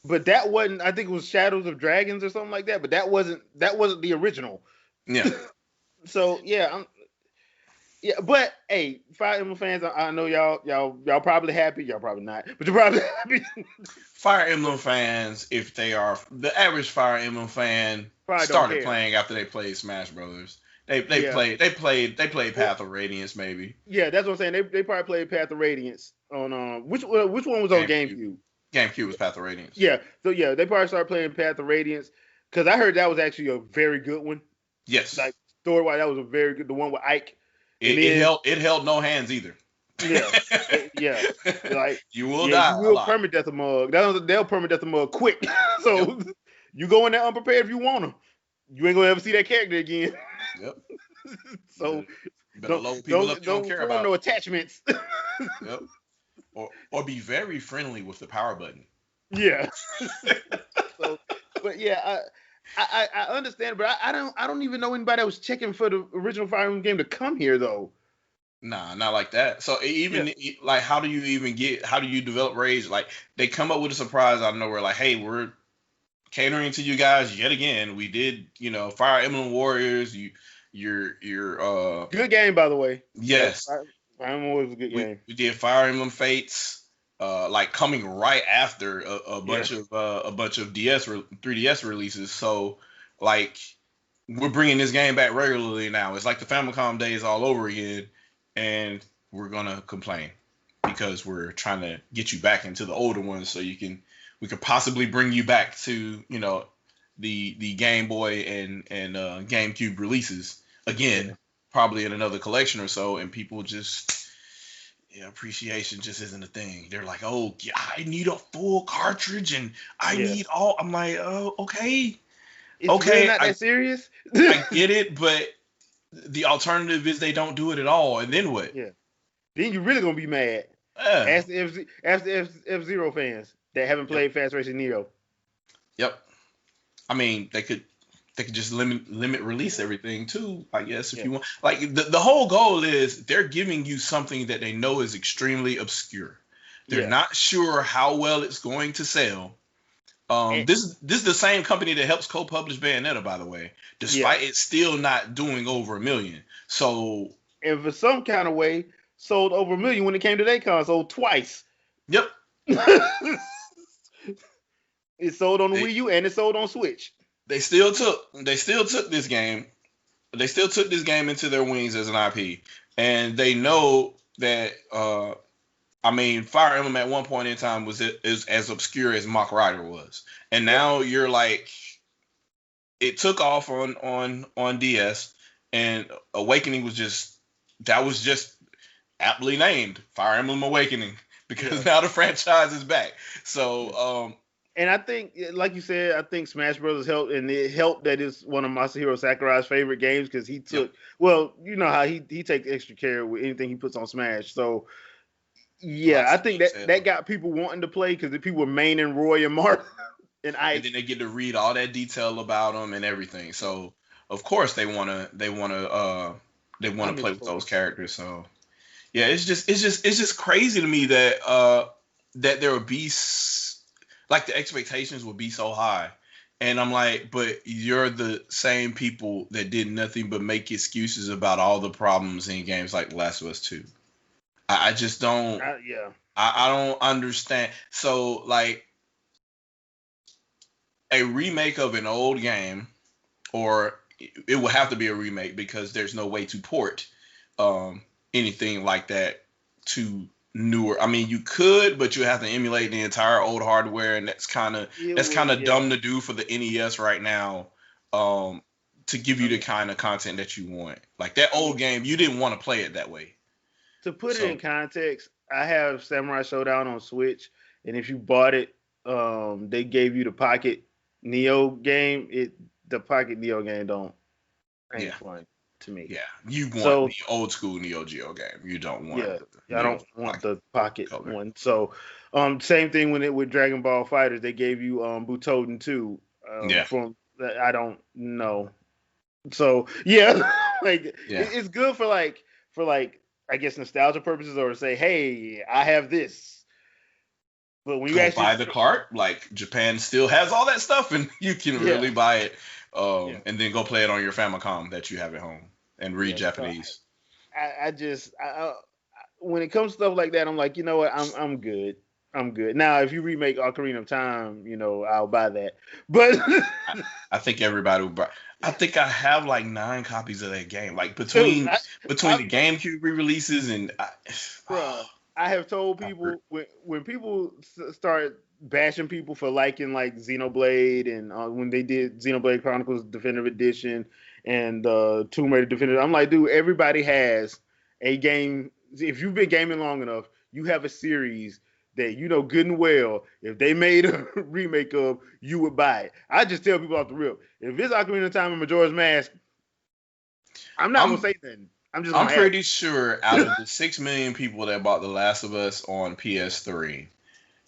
But that wasn't. I think it was Shadows of Dragons or something like that. But that wasn't the original. Yeah. So yeah, but hey, Fire Emblem fans, I know y'all probably happy. Y'all probably not, but you're probably happy. Fire Emblem fans, if they are the average Fire Emblem fan, probably started playing after they played Smash Brothers. They played Path of Radiance maybe. Yeah, that's what I'm saying. They probably played Path of Radiance on which one was on GameCube? GameCube was Path of Radiance. Yeah, so yeah, they probably started playing Path of Radiance because I heard that was actually a very good one. Yes, like story-wise, that was a very good. The one with Ike. It held no hands either. Yeah. Like you will die. You will permadeath a mug. They'll permadeath a mug quick. So you go in there unprepared if you want to. You ain't gonna ever see that character again. Yep. So don't care about no attachments. Yep. Or be very friendly with the power button. Yeah. So, but yeah, I understand, but I don't even know anybody that was checking for the original Fire Emblem game to come here though. Nah, not like that. So like, how do you develop rage? Like they come up with a surprise out of nowhere. Like, hey, we're catering to you guys yet again. We did, Fire Emblem Warriors. Your good game, by the way. Yes, Fire Emblem was a good game. We did Fire Emblem Fates. Like coming right after a bunch of 3DS releases. So like we're bringing this game back regularly now. It's like the Famicom days all over again, and we're gonna complain because we're trying to get you back into the older ones so we can possibly bring you back to the Game Boy and GameCube releases again, probably in another collection or so, and people just. Yeah, appreciation just isn't a thing. They're like, oh, yeah, I need a full cartridge and I need all. I'm like, oh, okay. It's really not that serious. I get it, but the alternative is they don't do it at all. And then what? Yeah. Then you're really going to be mad. Ask the F-Zero fans that haven't played Fast Racing Neo. Yep. I mean, they could just limit release everything too, I guess, if you want. Like the whole goal is they're giving you something that they know is extremely obscure. They're not sure how well it's going to sell. This is the same company that helps co-publish Bayonetta, by the way, despite it still not doing over 1 million. So, and for some kind of way, sold over 1 million when it came to their console twice. Yep. It sold on the Wii U and it sold on Switch. They still took this game. They still took this game into their wings as an IP, and they know that. Fire Emblem at one point in time is as obscure as Mach Rider was, and now you're like, it took off on DS, And Awakening was just aptly named Fire Emblem Awakening because now the franchise is back. So and I think, like you said, I think Smash Brothers helped, and it helped that it's one of Masahiro Sakurai's favorite games because he took, well, you know how he takes extra care with anything he puts on Smash. So yeah, I think that got people wanting to play because the people were maining Roy and Mark and Ice, and then they get to read all that detail about them and everything. So of course they wanna play with those characters. So yeah, it's just crazy to me that that there would be like the expectations would be so high. And I'm like, but you're the same people that did nothing but make excuses about all the problems in games like The Last of Us 2. I just don't. I don't understand. So like a remake of an old game, or it will have to be a remake because there's no way to port anything like that to newer. I mean, you could, but you have to emulate the entire old hardware, and that's kind of dumb to do for the NES right now. To give you the kind of content that you want, like that old game, you didn't want to play it that way. To put it in context, I have Samurai Showdown on Switch, and if you bought it, they gave you the Pocket Neo game. The Pocket Neo game ain't fun to me. Yeah, you want the old school Neo Geo game. You don't want. I don't want the Pocket one. So, same thing with Dragon Ball Fighters. They gave you Butoden 2. From I don't know. So it's good for like I guess nostalgia purposes, or say, hey, I have this. But when you actually buy the cart, like Japan still has all that stuff, and you can really buy it, and then go play it on your Famicom that you have at home and read Japanese. So when it comes to stuff like that, I'm like, you know what, I'm good. I'm good. Now, if you remake Ocarina of Time, I'll buy that. But I think everybody would buy. I think I have like 9 copies of that game. Like between the GameCube re-releases and. I have told people when people start bashing people for liking like Xenoblade and when they did Xenoblade Chronicles Definitive Edition and Tomb Raider Definitive, I'm like, dude, everybody has a game. If you've been gaming long enough, you have a series that you know good and well. If they made a remake of, you would buy it. I just tell people off the rip, if it's Ocarina of Time and Majora's Mask, I'm not gonna say nothing. I'm pretty sure out of the 6 million people that bought The Last of Us on PS3,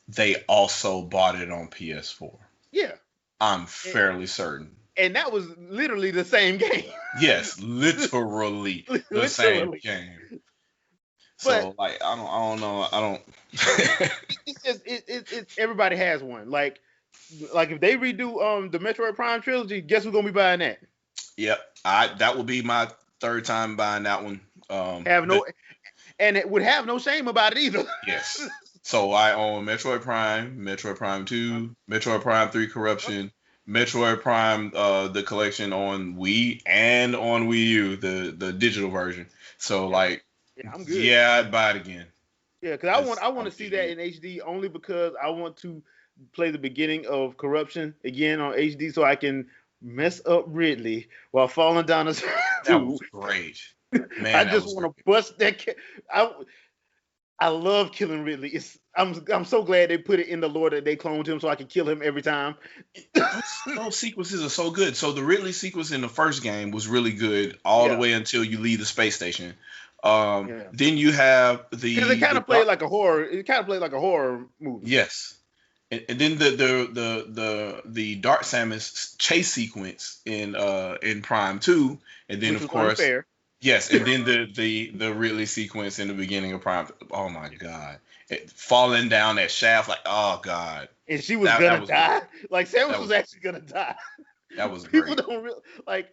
they also bought it on PS4. Yeah. I'm fairly certain. And that was literally the same game. Yes, literally the same game. So like I don't know. It's everybody has one. Like if they redo the Metroid Prime trilogy, guess who's gonna be buying that? Yep. That will be my 3rd time buying that one. And it would have no shame about it either. Yes. So I own Metroid Prime, Metroid Prime 2, Metroid Prime 3 Corruption, Metroid Prime the collection on Wii and on Wii U, the digital version. So I'm good. Yeah, I'd buy it again. Yeah, because I want to see that in HD only because I want to play the beginning of Corruption again on HD so I can mess up Ridley while falling down the stairs. That was great. Man, I just want to bust that. I love killing Ridley. I'm so glad they put it in the lore that they cloned him so I can kill him every time. Those sequences are so good. So the Ridley sequence in the first game was really good all the way until you leave the space station. Then you have because it kind of played like a horror. It kind of played like a horror movie. Yes. And then the Dark Samus chase sequence in Prime 2, and then of course unfair. Yes, and then the Ridley sequence in the beginning of Prime. Oh my God, falling down that shaft like oh God. And she was gonna die. Like Samus was actually gonna die. That was people great. don't I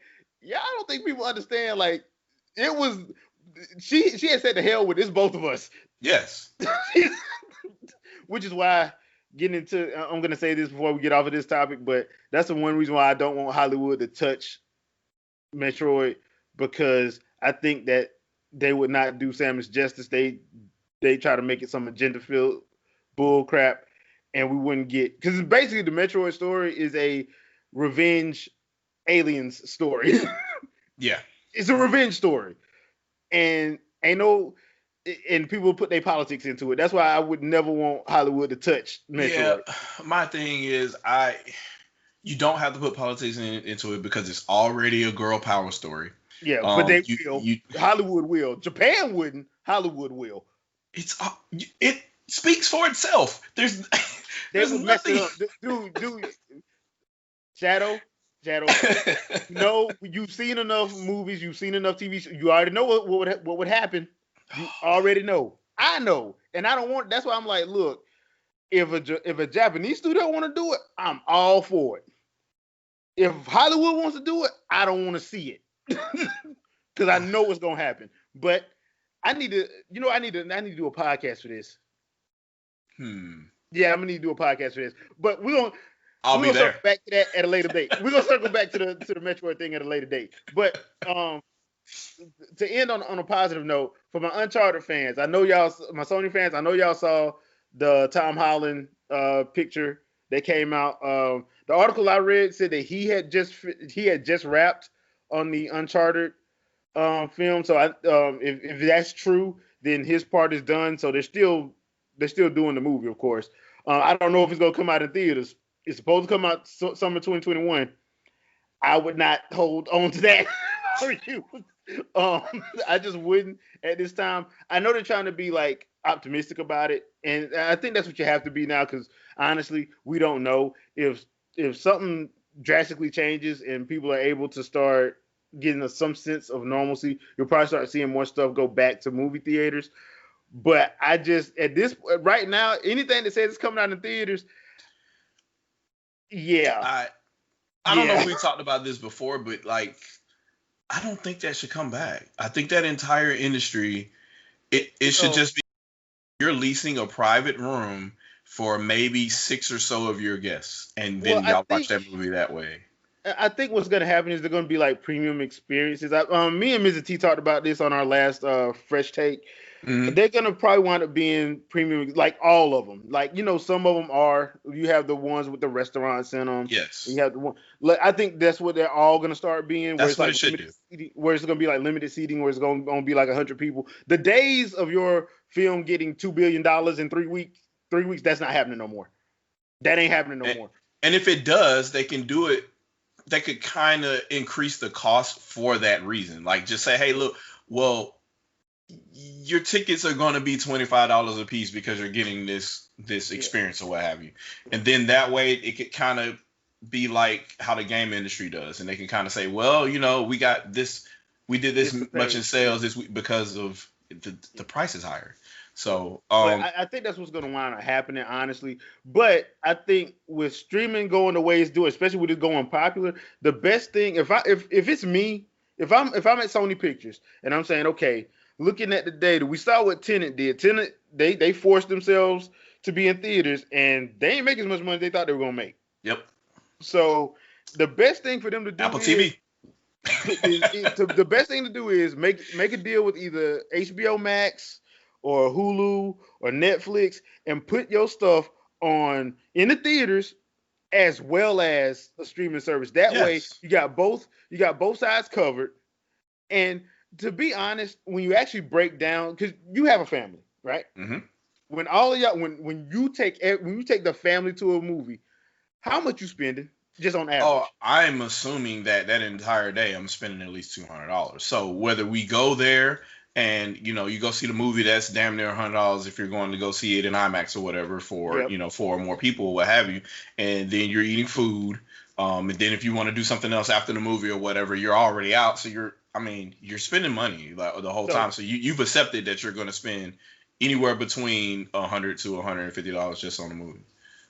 don't think people understand. Like it was. She had said to hell with this both of us. Yes. Which is why. Getting into, I'm going to say this before we get off of this topic, but that's the one reason why I don't want Hollywood to touch Metroid, because I think that they would not do Samus justice. They try to make it some agenda-filled bull crap, and we wouldn't get, because basically the Metroid story is a revenge aliens story. Yeah. It's a revenge story, and ain't no, and people put their politics into it. That's why I would never want Hollywood to touch Yeah, Metroid. my thing is you don't have to put politics into it because it's already a girl power story. Yeah, but they You will. you Hollywood will. Japan wouldn't. Hollywood will. it's it speaks for itself. There's They there's would mess it nothing. up. Dude, Shadow, Shadow. No, you've seen enough movies. You've seen enough TV shows. You already know what would happen. You already know. I know, and I don't want. That's why I'm like, look, if a Japanese studio want to do it, I'm all for it. If Hollywood wants to do it, I don't want to see it because I know what's gonna happen. But I need to, I need to do a podcast for this. Yeah, I'm gonna need to do a podcast for this. But I'll we're be gonna there. circle back to that at a later date. We're gonna circle back to the Metroid thing at a later date. But to end on a positive note, for my Uncharted fans, I know y'all, my Sony fans, I know y'all saw the Tom Holland picture that came out. The article I read said that he had just wrapped on the Uncharted film. So if that's true, then his part is done. So they're still doing the movie, of course. I don't know if it's gonna come out in theaters. It's supposed to come out summer 2021. I would not hold on to that for you. I just wouldn't at this time. I know they're trying to be like optimistic about it, and I think that's what you have to be now. Because honestly, we don't know if something drastically changes and people are able to start getting some sense of normalcy. You'll probably start seeing more stuff go back to movie theaters. But I just at this right now, anything that says it's coming out in theaters, yeah, I don't know yeah. if we talked about this before, but like I don't think that should come back. I think that entire industry, it should just be you're leasing a private room for maybe 6 or so of your guests, and then y'all watch that movie that way. I think what's going to happen is they're going to be like premium experiences. Me and Mrs. T talked about this on our last Fresh Take. Mm-hmm. They're going to probably wind up being premium, like all of them. Like, some of them are. You have the ones with the restaurants in them. Yes. You have the one. Like, I think that's what they're all going to start being. That's where what it's it like should do. seating, where it's going to be like limited seating, where it's going to be like 100 people. The days of your film getting $2 billion in 3 weeks, that's not happening no more. That ain't happening no more. And if it does, they can do it. They could kind of increase the cost for that reason. Like just say, hey, look, well, your tickets are going to be $25 a piece because you're getting this experience or what have you. And then that way it could kind of be like how the game industry does. And they can kind of say, well, we got this, we did this much in sales this week because of the price is higher. So I think that's what's going to wind up happening, honestly. But I think with streaming going the way it's doing, especially with it going popular, the best thing if it's me, if I'm at Sony Pictures and I'm saying, okay, looking at the data, we saw what Tenet did. Tenet, they forced themselves to be in theaters and they ain't making as much money as they thought they were going to make. Yep. So the best thing for them to do Apple TV. The best thing to do is make a deal with either HBO Max or Hulu or Netflix and put your stuff on in the theaters as well as a streaming service. That way you got both sides covered. And to be honest, when you actually break down, because you have a family, right? Mm-hmm. When all of y'all, when you take the family to a movie, how much you spending just on average? Oh, I'm assuming that entire day I'm spending at least $200. So whether we go there and you go see the movie, that's damn near $100 if you're going to go see it in IMAX or whatever for 4 or more people or what have you, and then you're eating food, and then if you want to do something else after the movie or whatever, you're already out. So you're spending money like the whole time. So you've accepted that you're going to spend anywhere between $100 to $150 just on the movie.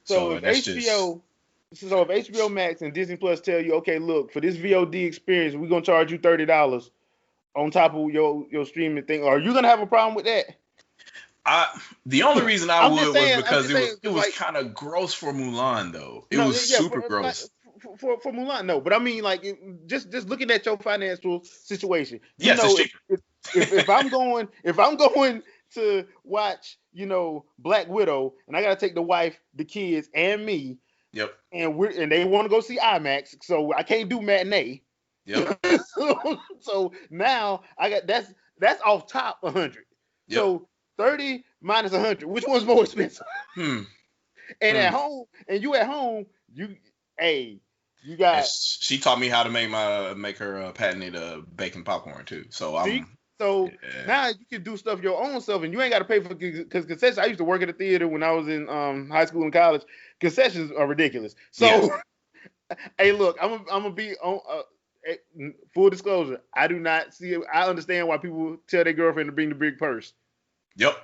So if HBO Max and Disney Plus tell you, okay, look, for this VOD experience, we're gonna charge you $30 on top of your streaming thing, are you gonna have a problem with that? The only reason I would was because it was like, kind of gross for Mulan though. It was super gross. For Mulan, no, but I mean, like, just looking at your financial situation. Yes, it's cheaper. If I'm going to watch, Black Widow, and I gotta take the wife, the kids, and me. Yep. And they want to go see IMAX, so I can't do matinee. Yep. So now I got that's off top 100. Yep. So 30 minus 100, which one's more expensive? Hmm. And at home, hey, you And got she taught me how to make her patented bacon popcorn too. So see. I'm So yeah. now you can do stuff your own self, and you ain't got to pay for because concessions. I used to work at a theater when I was in high school and college. Concessions are ridiculous. So Yeah. hey, look, I'm gonna be on. Full disclosure, I do not see. I understand why people tell their girlfriend to bring the big purse. Yep.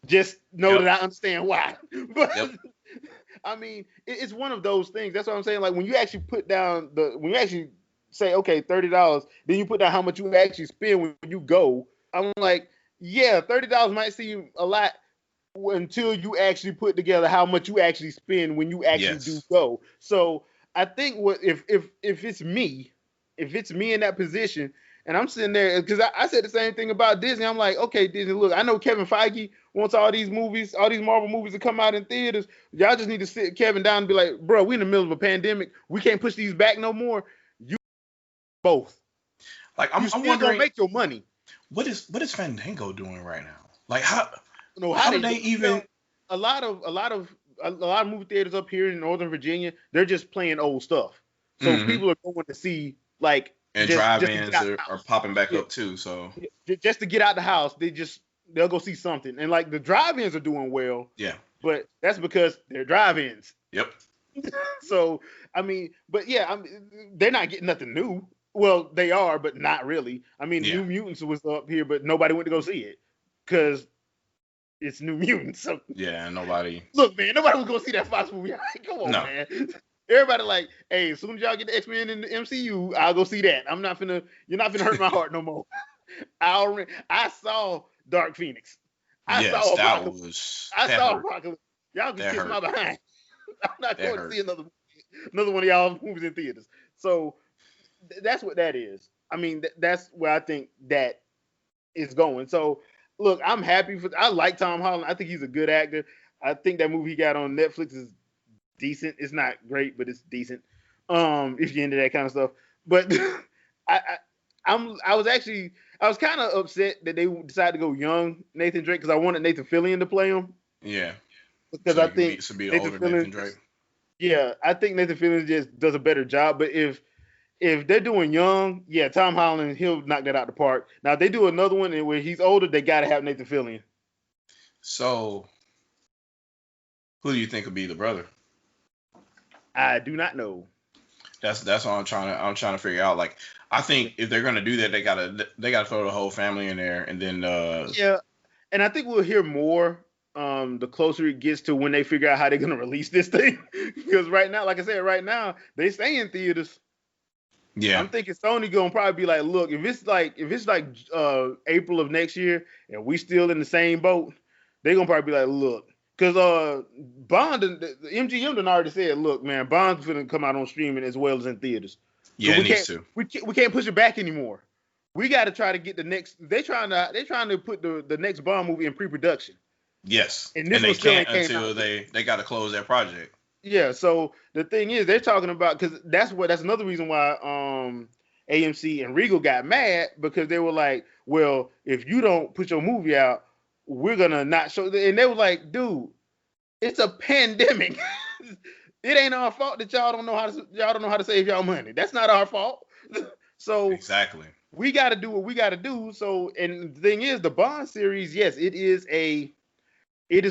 Just know Yep. that I understand why. But Yep. I mean, it's one of those things. That's what I'm saying. Like when you actually put down when you actually say, okay, $30, then you put down how much you actually spend when you go. I'm like, yeah, $30 might seem a lot until you actually put together how much you actually spend when you actually do Yes. go. So I think what if it's me in that position and I'm sitting there because I said the same thing about Disney. I'm like, okay, Disney, look, I know Kevin Feige wants all these movies, all these Marvel movies to come out in theaters. Y'all just need to sit Kevin down and be like, bro, we in the middle of a pandemic. We can't push these back no more. You both. Like You I'm still gonna wondering make your money. what is Fandango doing right now? Like how Know how how do they they do. even A lot of movie theaters up here in Northern Virginia, they're just playing old stuff. So hmm people are going to see like and just to get drive-ins out the are house. popping back Yeah, up too. So just to get out the house, they'll go see something. And like the drive-ins are doing well, yeah. but that's because they're drive-ins. Yep. So I mean, but yeah, they're not getting nothing new. Well, they are, but not really. I mean, Yeah. New Mutants was up here, but nobody went to go see it because it's New Mutants. So Yeah. Nobody. look, man, nobody was gonna see that Fox movie. Like, come on, No. man. Everybody like, hey, as soon as y'all get the X-Men in the MCU, I'll go see that. You're not finna hurt my heart no more. I saw Dark Phoenix. I Yes, saw Apocalypse. that hurt. Y'all can That kiss my hurt. behind. I'm not That going to hurt. see another one of y'all movies in theaters. So that's what that is. I mean, that's where I think that is going. So look, I'm happy for. I like Tom Holland. I think he's a good actor. I think that movie he got on Netflix is decent. It's not great, but it's decent. If you're into that kind of stuff. But I, I I was kind of upset that they decided to go young Nathan Drake because I wanted Nathan Fillion to play him Yeah. because So I you could think be the Nathan older Nathan Fillion, Drake. yeah, I think Nathan Fillion just does a better job. But if they're doing young, yeah, Tom Holland he'll knock that out the park. Now if they do another one where he's older, they got to have Nathan Fillion. So who do you think would be the brother? I do not know. That's what I'm trying to figure out. Like I think if they're gonna do that, they gotta throw the whole family in there, and then Yeah, and I think we'll hear more the closer it gets to when they figure out how they're gonna release this thing. Because right now, like I said, right now they stay in theaters. yeah, I'm thinking Sony gonna probably be like, look, if it's like April of next year and we still in the same boat, they gonna probably be like, look, because Bond and the MGM done already said, look, man, Bond's gonna come out on streaming as well as in theaters. yeah, Because it needs to. we can't push it back anymore. We got to try to get the next. They trying to put the next Bond movie in pre-production, Yes, and and this they one still can't ain't came out until yet. they got to close that project. Yeah, so the thing is, they're talking about because that's another reason why AMC and Regal got mad because they were like, well, if you don't put your movie out, we're gonna not show. And they were like, dude, it's a pandemic. It ain't our fault that y'all don't know how to save y'all money. That's not our fault. So Exactly. we got to do what we got to do. So, and the thing is, the Bond series, yes, it is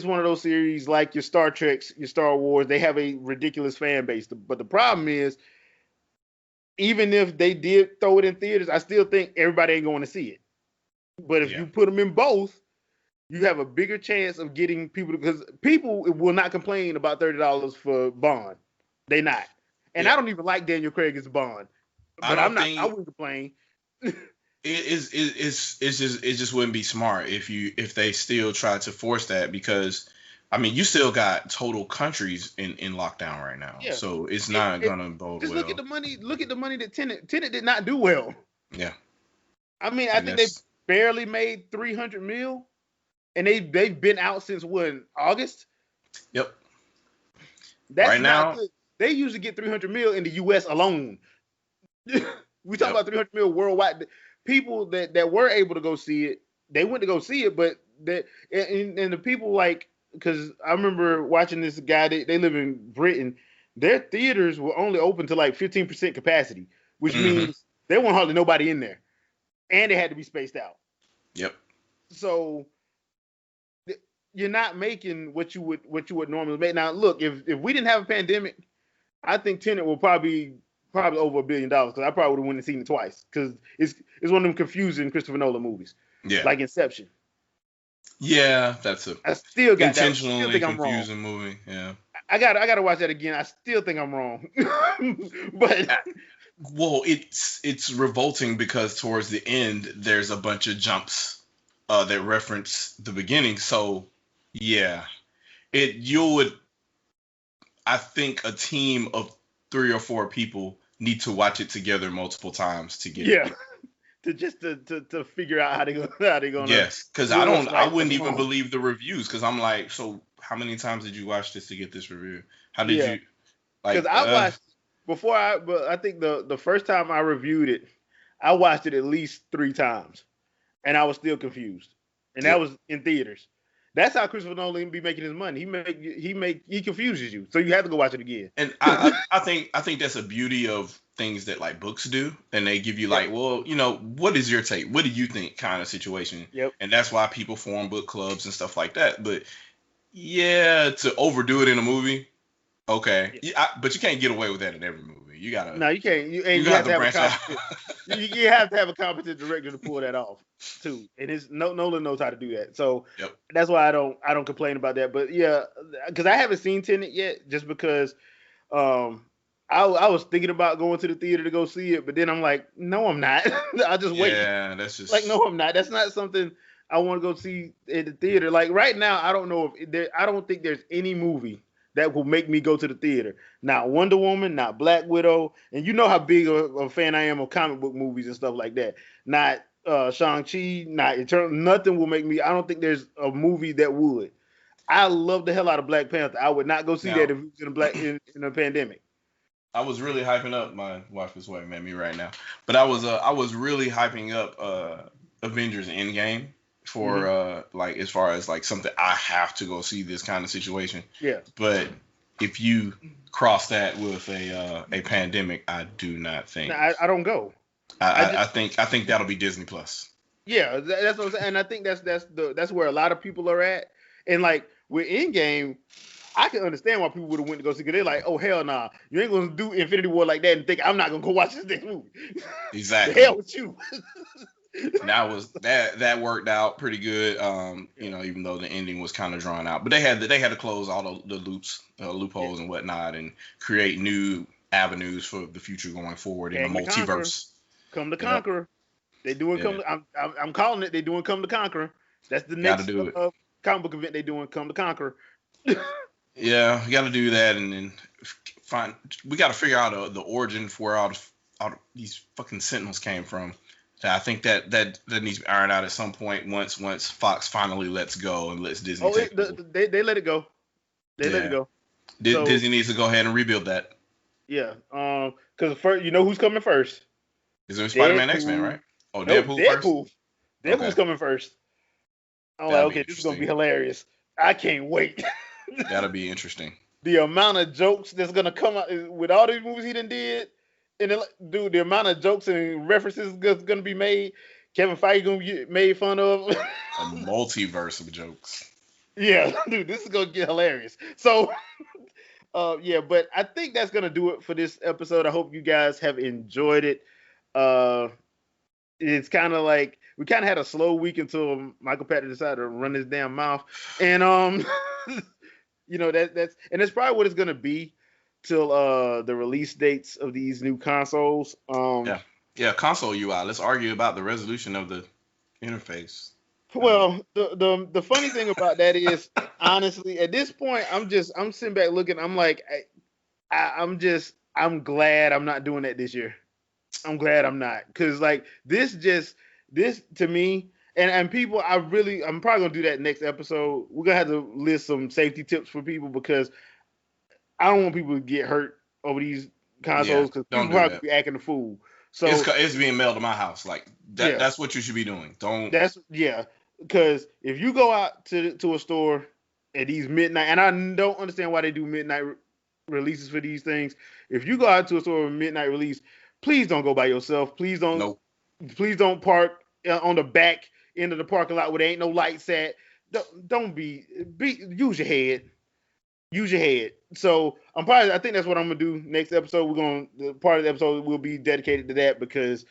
one of those series like your Star Treks, your Star Wars. They have a ridiculous fan base, but the problem is, even if they did throw it in theaters, I still think everybody ain't going to see it. But if Yeah. you put them in both, you have a bigger chance of getting people because people will not complain about $30 for Bond. They not, and Yeah. I don't even like Daniel Craig as Bond, I but don't I think wouldn't complain. it just wouldn't be smart if they still try to force that because I mean you still got total countries in lockdown right now, Yeah, so it's not gonna bode just look at well. the money. Look at the money that Tenet did not do well. Yeah, I mean, I and think they that's barely made 300 mil, and they've been out since when August. yep. That's Right not now, good. They usually get 300 mil in the U.S. alone. We talking about 300 mil worldwide. People that were able to go see it, they went to go see it, but that and the people like, because I remember watching this guy. They live in Britain. Their theaters were only open to like 15% capacity, which means there wasn't hardly nobody in there, and they had to be spaced out. Yep. So you're not making what you would normally make. Now, look, if we didn't have a pandemic, I think Tenet will probably over $1 billion, because I probably would have went and seen it twice, because it's one of them confusing Christopher Nolan movies. Yeah. Like Inception. Yeah, that's a I still got intentionally that. I still think confusing movie. Yeah. I gotta watch that again. I still think I'm wrong. But well, it's revolting because towards the end there's a bunch of jumps that reference the beginning. So yeah, I think a team of 3 or 4 people need to watch it together multiple times to get it. to figure out how they gonna. Yes, because I wouldn't even believe the reviews, because I'm like, so how many times did you watch this to get this review? How did you like? Because I watched but I think the first time I reviewed it, I watched it at least 3 times, and I was still confused, and that was in theaters. That's how Christopher Nolan be making his money. He confuses you, so you have to go watch it again. And I think that's a beauty of things that like books do, and they give you like, well, what is your take? What do you think? Kind of situation. Yep. And that's why people form book clubs and stuff like that. But yeah, to overdo it in a movie, okay, but you can't get away with that in every movie. You gotta. No, you can't. You have to branch out. You have to have a competent director to pull that off too, and Nolan knows how to do that. So that's why I don't complain about that. But yeah, because I haven't seen Tenet yet, just because I was thinking about going to the theater to go see it, but then I'm like, no, I'm not. I'll just wait. Yeah, that's just like, no, I'm not. That's not something I want to go see in the theater. Like right now, I don't know I don't think there's any movie that will make me go to the theater. Not Wonder Woman, not Black Widow, and you know how big a fan I am of comic book movies and stuff like that. Not Shang-Chi, not Eternal. Nothing will make me. I don't think there's a movie that would. I love the hell out of Black Panther. I would not go see that if it was in a pandemic. I was really hyping up. My wife is waving at me right now, but I was really hyping up Avengers Endgame for like, as far as like something I have to go see, this kind of situation. Yeah. But if you cross that with a pandemic, I do not think. No, I don't go. I think that'll be Disney Plus. Yeah, that's what I'm saying. And I think that's where a lot of people are at. And like with Endgame, I can understand why people would have went to go see, because they're like, oh hell nah, you ain't gonna do Infinity War like that and think I'm not gonna go watch this next movie. Exactly. The hell with you. That worked out pretty good. Even though the ending was kind of drawn out, but they had to close all the loopholes and whatnot, and create new avenues for the future going forward in the multiverse. Come to Conqueror. They doing come. I'm calling it. They doing Come to Conqueror. That's the next comic book event they doing. Come to Conqueror. Yeah, we got to do that, and then we got to figure out the origin for all these fucking Sentinels came from. I think that needs to be ironed out at some point once Fox finally lets go and lets Disney take it. They let it go. Let it go. Disney needs to go ahead and rebuild that. Yeah. Because first, who's coming first? Is it Spider-Man, X-Men, right? Oh, Deadpool first? Deadpool's coming first. I'm like, okay, this is going to be hilarious. I can't wait. That'll be interesting. The amount of jokes that's going to come out with all these movies he done did. And the amount of jokes and references that's going to be made. Kevin Feige going to get made fun of. A multiverse of jokes. Yeah, dude, this is going to get hilarious. So, but I think that's going to do it for this episode. I hope you guys have enjoyed it. It's kind of like we kind of had a slow week until Michael Patrick decided to run his damn mouth, and that's probably what it's gonna be till the release dates of these new consoles. Console UI. Let's argue about the resolution of the interface. Well, the funny thing about that is, honestly, at this point, I'm sitting back looking. I'm like, I'm glad I'm not doing that this year. I'm glad I'm not, because like this to me, and people, I'm probably gonna do that next episode. We're gonna have to list some safety tips for people, because I don't want people to get hurt over these consoles, because people probably be acting a fool. So it's being mailed to my house. Like that. yeah, That's what you should be doing. Don't. because if you go out to a store at these midnight, and I don't understand why they do midnight releases for these things. If you go out to a store with midnight release, please don't go by yourself. Nope. Please don't park on the back end of the parking lot where there ain't no lights at. Don't be use your head. Use your head. So I think that's what I'm gonna do next episode. The part of the episode will be dedicated to that because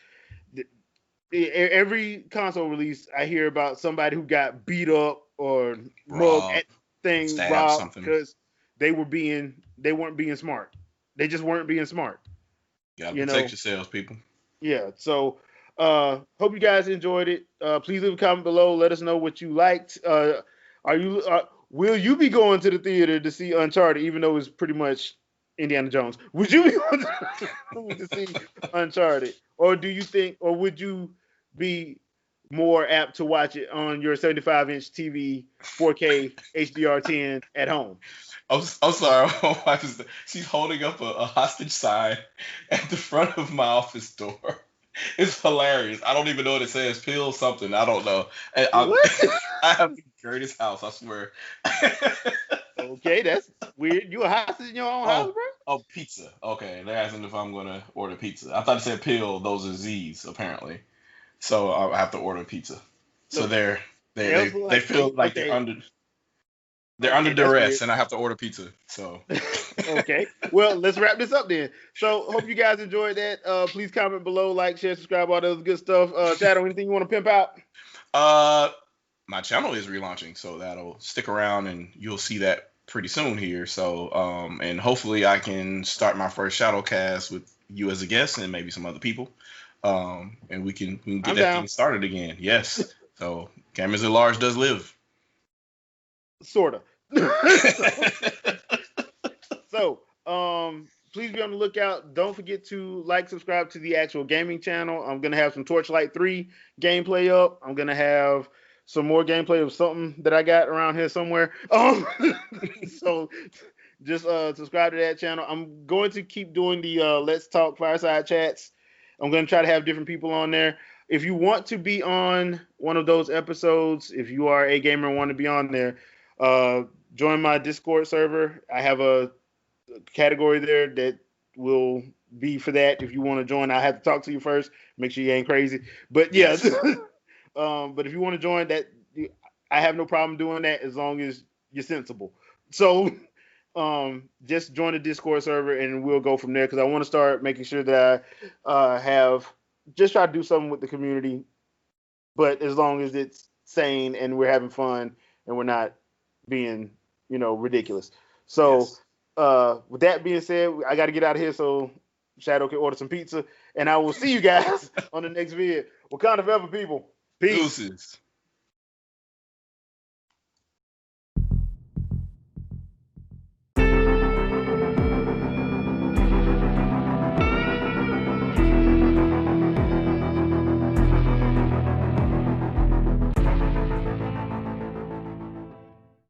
every console release I hear about somebody who got beat up or mugged Rob, at thing stab robbed something. because they weren't being smart. They just weren't being smart. You gotta protect yourselves, people. Yeah. So hope you guys enjoyed it. Please leave a comment below. Let us know what you liked. Will you be going to the theater to see Uncharted, even though it's pretty much Indiana Jones? Would you be going to see Uncharted, or would you be more apt to watch it on your 75-inch TV, 4K HDR10 at home? I'm sorry. My wife she's holding up a hostage sign at the front of my office door. It's hilarious. I don't even know what it says. Pill something. I don't know. I have the greatest house. I swear. Okay, that's weird. You a hostage in your own house, bro? Oh, pizza. Okay, they're asking if I'm gonna order pizza. I thought it said pill. Those are Z's apparently. So I have to order pizza. So they feel like they're under duress, and I have to order pizza. So okay, well, let's wrap this up then. So hope you guys enjoyed that. Please comment below, like, share, subscribe, all those good stuff. Shadow, anything you want to pimp out? My channel is relaunching, so that'll stick around, and you'll see that pretty soon here. So and hopefully I can start my first shadow cast with you as a guest and maybe some other people. And we can get that thing started again. Yes. So Cameras at Large does live. Sorta. So, please be on the lookout. Don't forget to subscribe to the actual gaming channel. I'm gonna have some Torchlight 3 gameplay up. I'm gonna have some more gameplay of something that I got around here somewhere. So just subscribe to that channel. I'm going to keep doing the Let's Talk Fireside Chats. I'm going to try to have different people on there. If you want to be on one of those episodes, if you are a gamer and want to be on there, join my Discord server. I have a category there that will be for that. If you want to join, I have to talk to you first. Make sure you ain't crazy. But yeah, yes. But if you want to join that, I have no problem doing that as long as you're sensible. So just join the Discord server and we'll go from there because I want to start making sure that I have just try to do something with the community, but as long as it's sane and we're having fun and we're not being, ridiculous. So yes. With that being said, I got to get out of here so Shadow can order some pizza, and I will see you guys on the next video. Wakanda forever, people. Peace. Deuces.